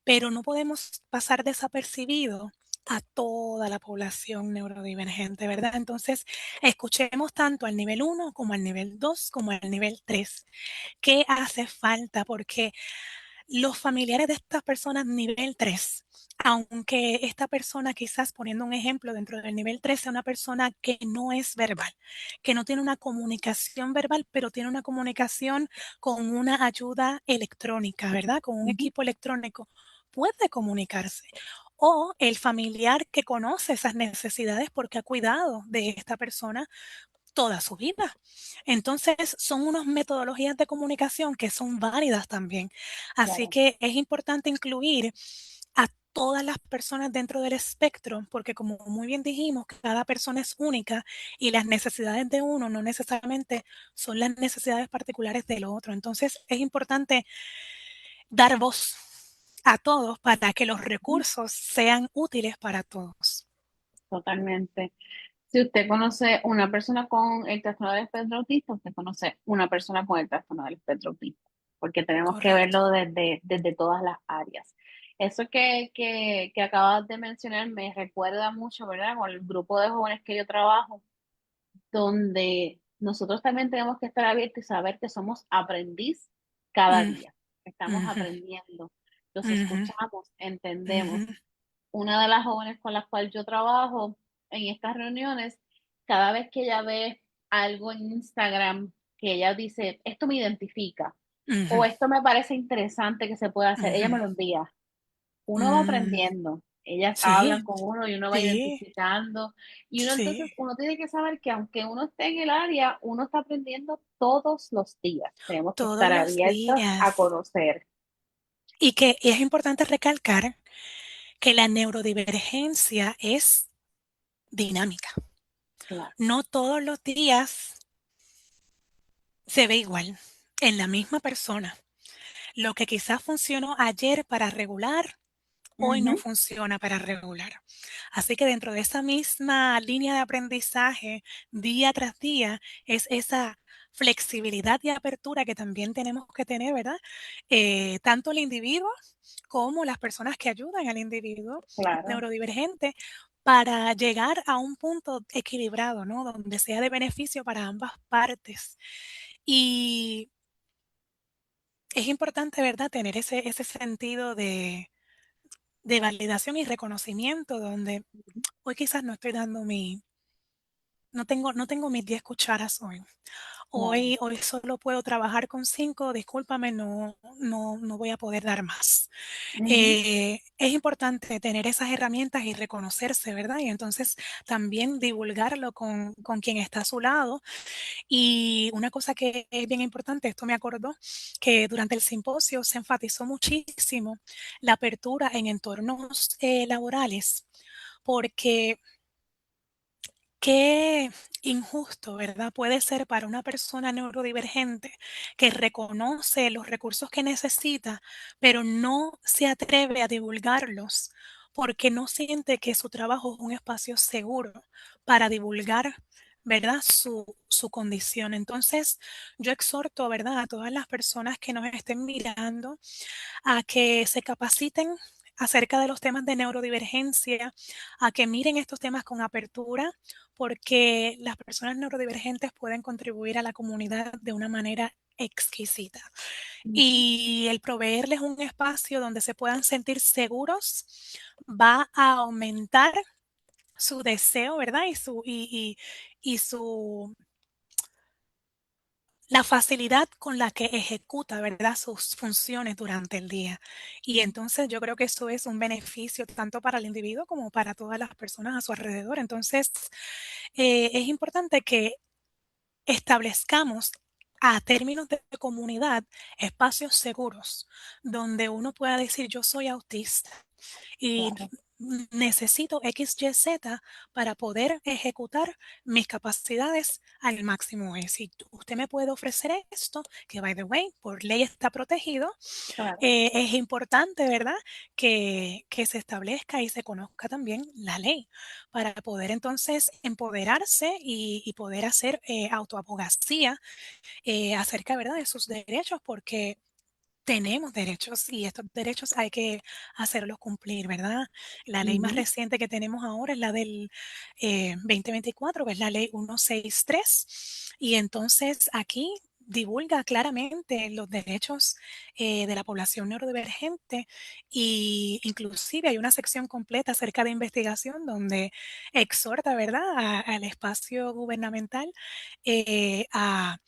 pero no podemos pasar desapercibido a toda la población neurodivergente, ¿verdad? Entonces, escuchemos tanto al nivel uno como al nivel 2 como al nivel 3. ¿Qué hace falta? Porque los familiares de estas personas nivel 3, aunque esta persona quizás poniendo un ejemplo dentro del nivel 3 sea una persona que no es verbal, que no tiene una comunicación verbal, pero tiene una comunicación con una ayuda electrónica, ¿verdad? Con un Ujú. equipo electrónico, puede comunicarse. O el familiar que conoce esas necesidades porque ha cuidado de esta persona toda su vida. Entonces, son unas metodologías de comunicación que son válidas también. Así Claro. que es importante incluir a todas las personas dentro del espectro, porque como muy bien dijimos, cada persona es única y las necesidades de uno no necesariamente son las necesidades particulares del otro. Entonces, es importante dar voz a todos para que los Ujú. recursos sean útiles para todos. Totalmente. Si usted conoce una persona con el trastorno del espectro autista, usted conoce una persona con el trastorno del espectro autista, porque tenemos que Correcto. verlo desde todas las áreas. Eso que acabas de mencionar me recuerda mucho, ¿verdad? Con el grupo de jóvenes que yo trabajo, donde nosotros también tenemos que estar abiertos y saber que somos aprendiz cada Mm, día. Estamos ujú, aprendiendo, los ujú, escuchamos, entendemos. ujú, Una de las jóvenes con las cuales yo trabajo en estas reuniones, cada vez que ella ve algo en Instagram que ella dice, esto me identifica o Ujú, esto me parece interesante que se puede hacer, ella ujú. me lo envía. Uno va Mm, aprendiendo, ellas hablan sí, con uno y uno va sí, identificando, y uno sí, entonces, uno tiene que saber que aunque uno esté en el área, uno está aprendiendo todos los días. Tenemos que todos estar los abiertos a días. conocer. Y que es importante recalcar que la neurodivergencia es dinámica. Claro. No todos los días se ve igual en la misma persona. Lo que quizás funcionó ayer para regular, hoy no Ujú, funciona para regular. Así que dentro de esa misma línea de aprendizaje, día tras día, es esa flexibilidad y apertura que también tenemos que tener, ¿verdad? Tanto el individuo como las personas que ayudan al individuo claro. neurodivergente para llegar a un punto equilibrado, ¿no? Donde sea de beneficio para ambas partes. Y es importante, ¿verdad?, tener ese sentido de validación y reconocimiento donde Ujú, hoy quizás no estoy dando no tengo mis 10 cucharas hoy. claro. Hoy solo puedo trabajar con 5, discúlpame, no voy a poder dar más. Ujú, Es importante tener esas herramientas y reconocerse, ¿verdad? Y entonces también divulgarlo con quien está a su lado. Y una cosa que es bien importante, esto me acordó, que durante el simposio se enfatizó muchísimo la apertura en entornos, laborales, porque qué injusto, ¿verdad? Puede ser para una persona neurodivergente que reconoce los recursos que necesita, pero no se atreve a divulgarlos porque no siente que su trabajo es un espacio seguro para divulgar, ¿verdad? Su condición. Entonces, yo exhorto, ¿verdad? A todas las personas que nos estén mirando a que se capaciten acerca de los temas de neurodivergencia, a que miren estos temas con apertura, porque las personas neurodivergentes pueden contribuir a la comunidad de una manera exquisita. ujú. Y el proveerles un espacio donde se puedan sentir seguros va a aumentar su deseo, ¿verdad? Y su la facilidad con la que ejecuta, ¿verdad?, sus funciones durante el día. Y entonces yo creo que eso es un beneficio tanto para el individuo como para todas las personas a su alrededor. Entonces, es importante que establezcamos a términos de comunidad espacios seguros donde uno pueda decir yo soy autista y Claro, necesito X, Y, Z para poder ejecutar mis capacidades al máximo. Es si usted me puede ofrecer esto, que by the way, por ley está protegido, claro. es importante, ¿verdad?, que se establezca y se conozca también la ley para poder entonces empoderarse y poder hacer autoabogacía acerca, ¿verdad?, de sus derechos, porque tenemos derechos y estos derechos hay que hacerlos cumplir, ¿verdad? La ley más Ujú, reciente que tenemos ahora es la del 2024, que es la ley 163. Y entonces aquí divulga claramente los derechos de la población neurodivergente y inclusive hay una sección completa acerca de investigación donde exhorta, ¿verdad?, al espacio gubernamental a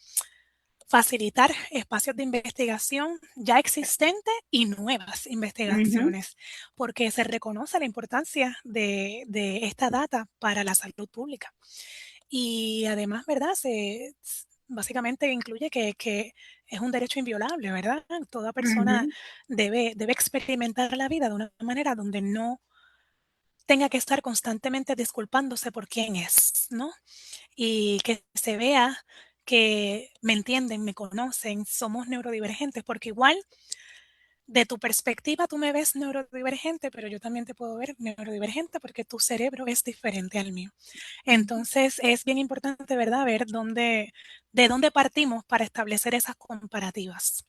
facilitar espacios de investigación ya existentes y nuevas ujú. investigaciones, porque se reconoce la importancia de esta data para la salud pública. Y además, ¿verdad? Básicamente incluye que es un derecho inviolable, ¿verdad? Toda persona Ujú, debe experimentar la vida de una manera donde no tenga que estar constantemente disculpándose por quién es, ¿no? Y que se vea que me entienden, me conocen, somos neurodivergentes, porque igual de tu perspectiva tú me ves neurodivergente, pero yo también te puedo ver neurodivergente porque tu cerebro es diferente al mío. ujú. Entonces es bien importante, ¿verdad?, ver de dónde partimos para establecer esas comparativas.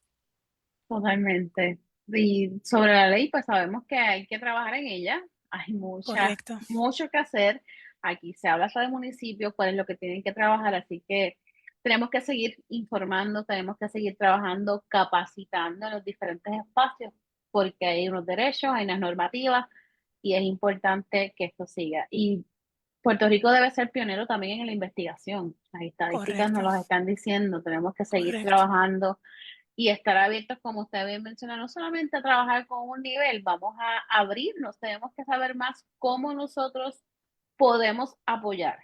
Totalmente. Y sobre la ley, pues sabemos que hay que trabajar en ella. Hay Correcto. mucho que hacer. Aquí se habla hasta de municipios, cuál es lo que tienen que trabajar, así que tenemos que seguir informando, tenemos que seguir trabajando, capacitando en los diferentes espacios, porque hay unos derechos, hay unas normativas y es importante que esto siga. Y Puerto Rico debe ser pionero también en la investigación. Las estadísticas nos Correcto, lo están diciendo. Tenemos que seguir correcto, trabajando y estar abiertos, como usted bien menciona, no solamente a trabajar con un nivel, vamos a abrirnos. Tenemos que saber más cómo nosotros podemos apoyar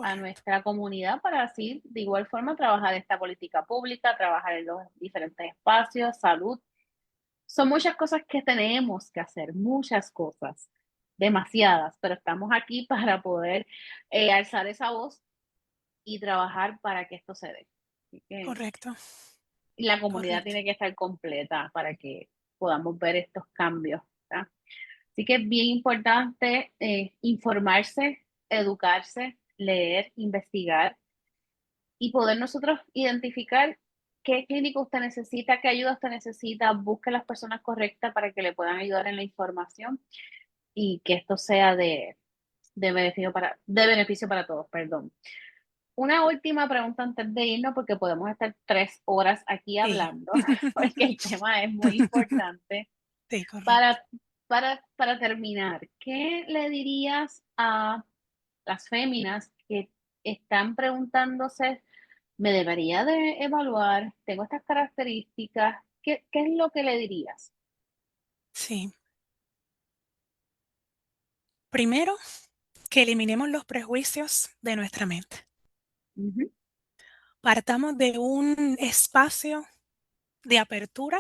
a correcto, nuestra comunidad para así, de igual forma, trabajar esta política pública, trabajar en los diferentes espacios, salud. Son muchas cosas que tenemos que hacer, muchas cosas, demasiadas, pero estamos aquí para poder alzar esa voz y trabajar para que esto se dé. Así que correcto, la comunidad correcto. tiene que estar completa para que podamos ver estos cambios, ¿verdad? Así que es bien importante informarse, educarse, leer, investigar y poder nosotros identificar qué clínico usted necesita, qué ayuda usted necesita, busque las personas correctas para que le puedan ayudar en la información y que esto sea de beneficio para todos, perdón. Una última pregunta antes de irnos, porque podemos estar 3 horas aquí Sí. hablando, porque el tema es muy importante. Sí, correcto. Para, para terminar, ¿qué le dirías a las féminas que están preguntándose, me debería de evaluar, tengo estas características, qué es lo que le dirías? Sí. Primero, que eliminemos los prejuicios de nuestra mente. Ujú, Partamos de un espacio de apertura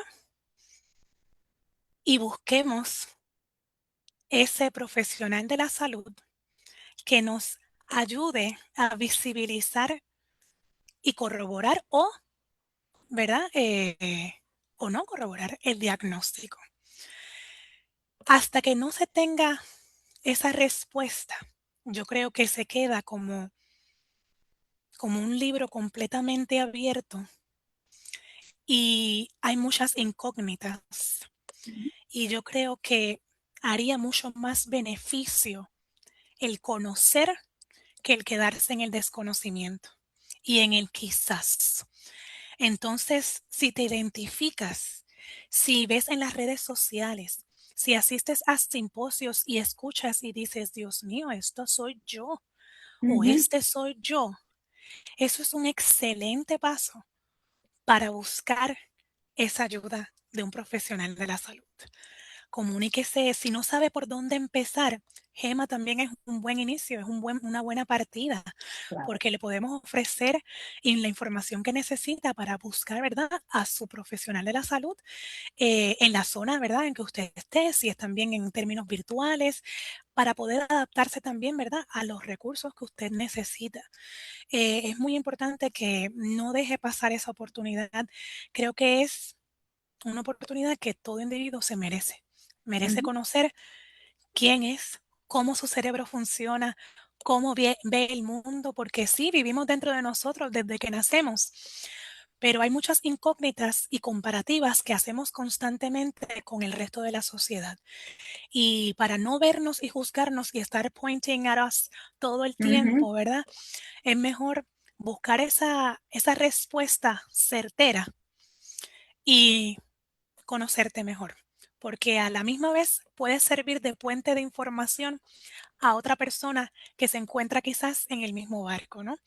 y busquemos ese profesional de la salud que nos ayude a visibilizar y corroborar o, ¿verdad? O no corroborar el diagnóstico. Hasta que no se tenga esa respuesta, yo creo que se queda como un libro completamente abierto y hay muchas incógnitas. ujú, Y yo creo que haría mucho más beneficio el conocer que el quedarse en el desconocimiento y en el quizás. Entonces, si te identificas, si ves en las redes sociales, si asistes a simposios y escuchas y dices, Dios mío, esto soy yo o ujú, este soy yo, eso es un excelente paso para buscar esa ayuda de un profesional de la salud. Comuníquese, si no sabe por dónde empezar, Gema también es un buen inicio, es una buena partida, claro. porque le podemos ofrecer la información que necesita para buscar, ¿verdad?, a su profesional de la salud en la zona, ¿verdad?, en que usted esté, si es también en términos virtuales, para poder adaptarse también, ¿verdad?, a los recursos que usted necesita. Es muy importante que no deje pasar esa oportunidad. Creo que es una oportunidad que todo individuo se merece. Merece Ujú, conocer quién es, cómo su cerebro funciona, cómo ve el mundo, porque sí, vivimos dentro de nosotros desde que nacemos, pero hay muchas incógnitas y comparativas que hacemos constantemente con el resto de la sociedad. Y para no vernos y juzgarnos y estar pointing at us todo el ujú, tiempo, ¿verdad? Es mejor buscar esa respuesta certera y conocerte mejor, porque a la misma vez puede servir de puente de información a otra persona que se encuentra quizás en el mismo barco, ¿no?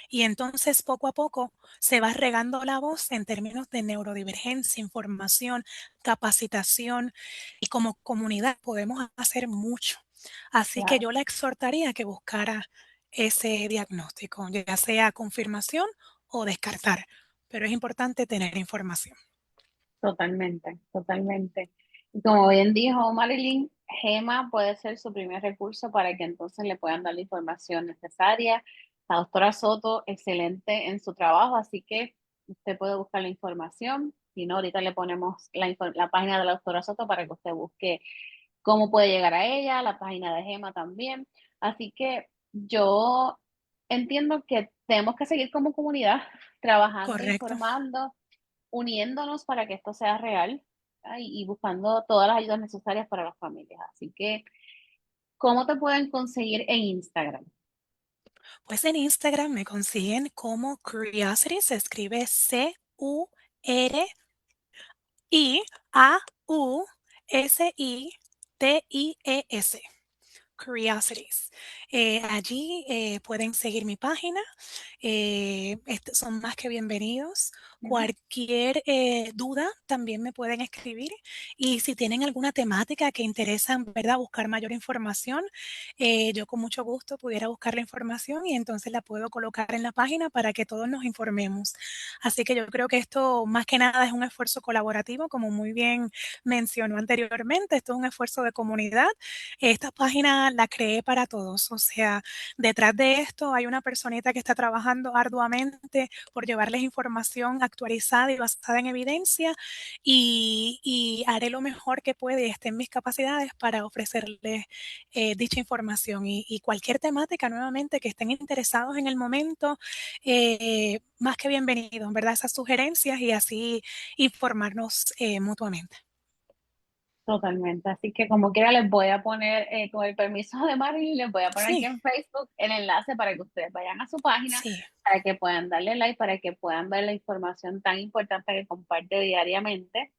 Y entonces poco a poco se va regando la voz en términos de neurodivergencia, información, capacitación y como comunidad podemos hacer mucho. Así que claro, yo la exhortaría a que buscara ese diagnóstico, ya sea confirmación o descartar, pero es importante tener información. totalmente, totalmente. Y como bien dijo Marilyn, GEMA puede ser su primer recurso para que entonces le puedan dar la información necesaria. La doctora Soto, excelente en su trabajo, así que usted puede buscar la información. Si no, ahorita le ponemos la página de la doctora Soto para que usted busque cómo puede llegar a ella, la página de Gema también. Así que yo entiendo que tenemos que seguir como comunidad trabajando, Correcto. informando, uniéndonos para que esto sea real, ¿verdad? Y buscando todas las ayudas necesarias para las familias. Así que, ¿cómo te pueden conseguir en Instagram? Pues en Instagram me consiguen como Curiosity, se escribe Curiasities, Curiosities. Allí pueden seguir mi página, son más que bienvenidos. Ujú. Cualquier duda también me pueden escribir y si tienen alguna temática que interesan, ¿verdad? Buscar mayor información, yo con mucho gusto pudiera buscar la información y entonces la puedo colocar en la página para que todos nos informemos. Así que yo creo que esto más que nada es un esfuerzo colaborativo, como muy bien mencionó anteriormente, esto es un esfuerzo de comunidad. Esta página la creé para todos, o sea, detrás de esto hay una personita que está trabajando arduamente por llevarles información actualizada y basada en evidencia y haré lo mejor que puede y esté en mis capacidades para ofrecerles dicha información y cualquier temática nuevamente que estén interesados en el momento, más que bienvenidos, ¿verdad? Esas sugerencias y así informarnos mutuamente. Totalmente. Así que como quiera les voy a poner, con el permiso de Marilyn, les voy a poner aquí Sí, en Facebook el enlace para que ustedes vayan a su página, sí, para que puedan darle like, para que puedan ver la información tan importante que comparte diariamente,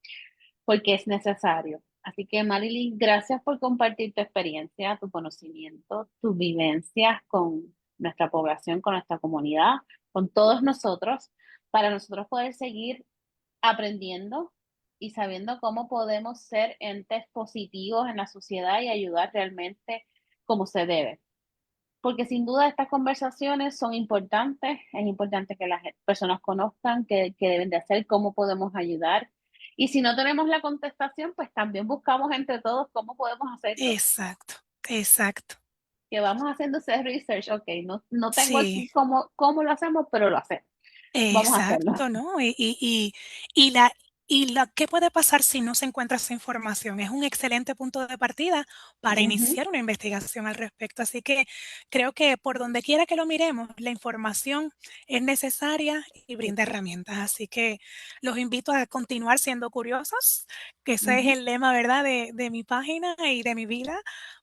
porque es necesario. Así que Marilyn, gracias por compartir tu experiencia, tu conocimiento, tus vivencias con nuestra población, con nuestra comunidad, con todos nosotros, para nosotros poder seguir aprendiendo y sabiendo cómo podemos ser entes positivos en la sociedad y ayudar realmente como se debe. Porque sin duda estas conversaciones son importantes, es importante que las personas conozcan qué deben de hacer, cómo podemos ayudar. Y si no tenemos la contestación, pues también buscamos entre todos cómo podemos hacerlo. exacto, exacto. Que vamos haciendo ese research, ok, no tengo Sí, aquí cómo lo hacemos, pero lo hacemos. Vamos a hacerlo. exacto, ¿no? ¿Qué puede pasar si no se encuentra esa información? Es un excelente punto de partida para Ujú. iniciar una investigación al respecto. Así que creo que por donde quiera que lo miremos, la información es necesaria y brinda herramientas. Así que los invito a continuar siendo curiosos, que ese es Ujú. el lema, ¿verdad?, de mi página y de mi vida,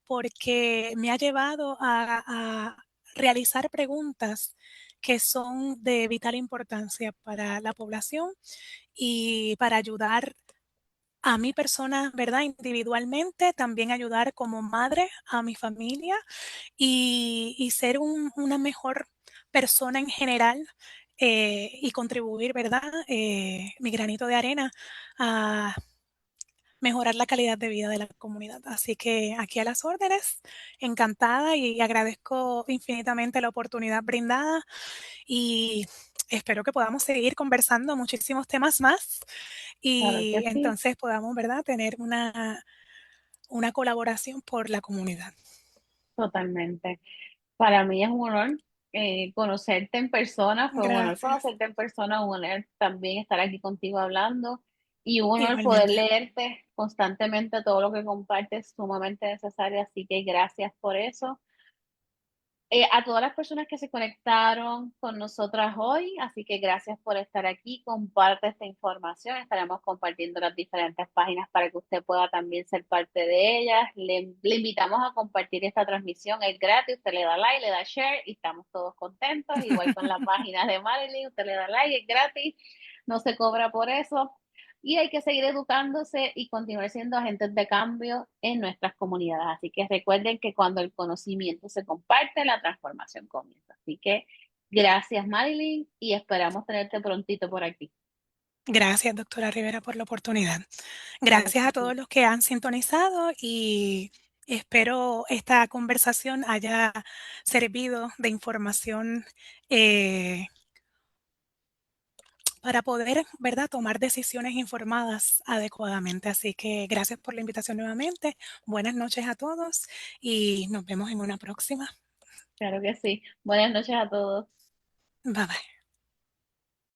porque me ha llevado a realizar preguntas que son de vital importancia para la población y para ayudar a mi persona, ¿verdad? Individualmente, también ayudar como madre a mi familia y ser una mejor persona en general y contribuir, ¿verdad? Mi granito de arena a mejorar la calidad de vida de la comunidad. Así que aquí a las órdenes, encantada y agradezco infinitamente la oportunidad brindada y espero que podamos seguir conversando muchísimos temas más Claro que y sí. entonces podamos, ¿verdad?, tener una colaboración por la comunidad. Totalmente. Para mí es un honor conocerte en persona, fue un honor Gracias. conocerte en persona, un honor también estar aquí contigo hablando y un honor poder Igualmente. leerte constantemente todo lo que compartes, sumamente necesario, así que gracias por eso. A todas las personas que se conectaron con nosotras hoy, así que gracias por estar aquí. Comparte esta información. Estaremos compartiendo las diferentes páginas para que usted pueda también ser parte de ellas. Le invitamos a compartir esta transmisión. Es gratis. Usted le da like, le da share y estamos todos contentos. Igual con la página de Marilyn, usted le da like, es gratis. No se cobra por eso. Y hay que seguir educándose y continuar siendo agentes de cambio en nuestras comunidades. Así que recuerden que cuando el conocimiento se comparte, la transformación comienza. Así que gracias, Marilyn, y esperamos tenerte prontito por aquí. Gracias, doctora Rivera, por la oportunidad. Claro Gracias que a sí. todos los que han sintonizado y espero esta conversación haya servido de información eh, para poder, ¿verdad?, tomar decisiones informadas adecuadamente. Así que gracias por la invitación nuevamente. Buenas noches a todos y nos vemos en una próxima. Claro que sí. Buenas noches a todos. Bye bye.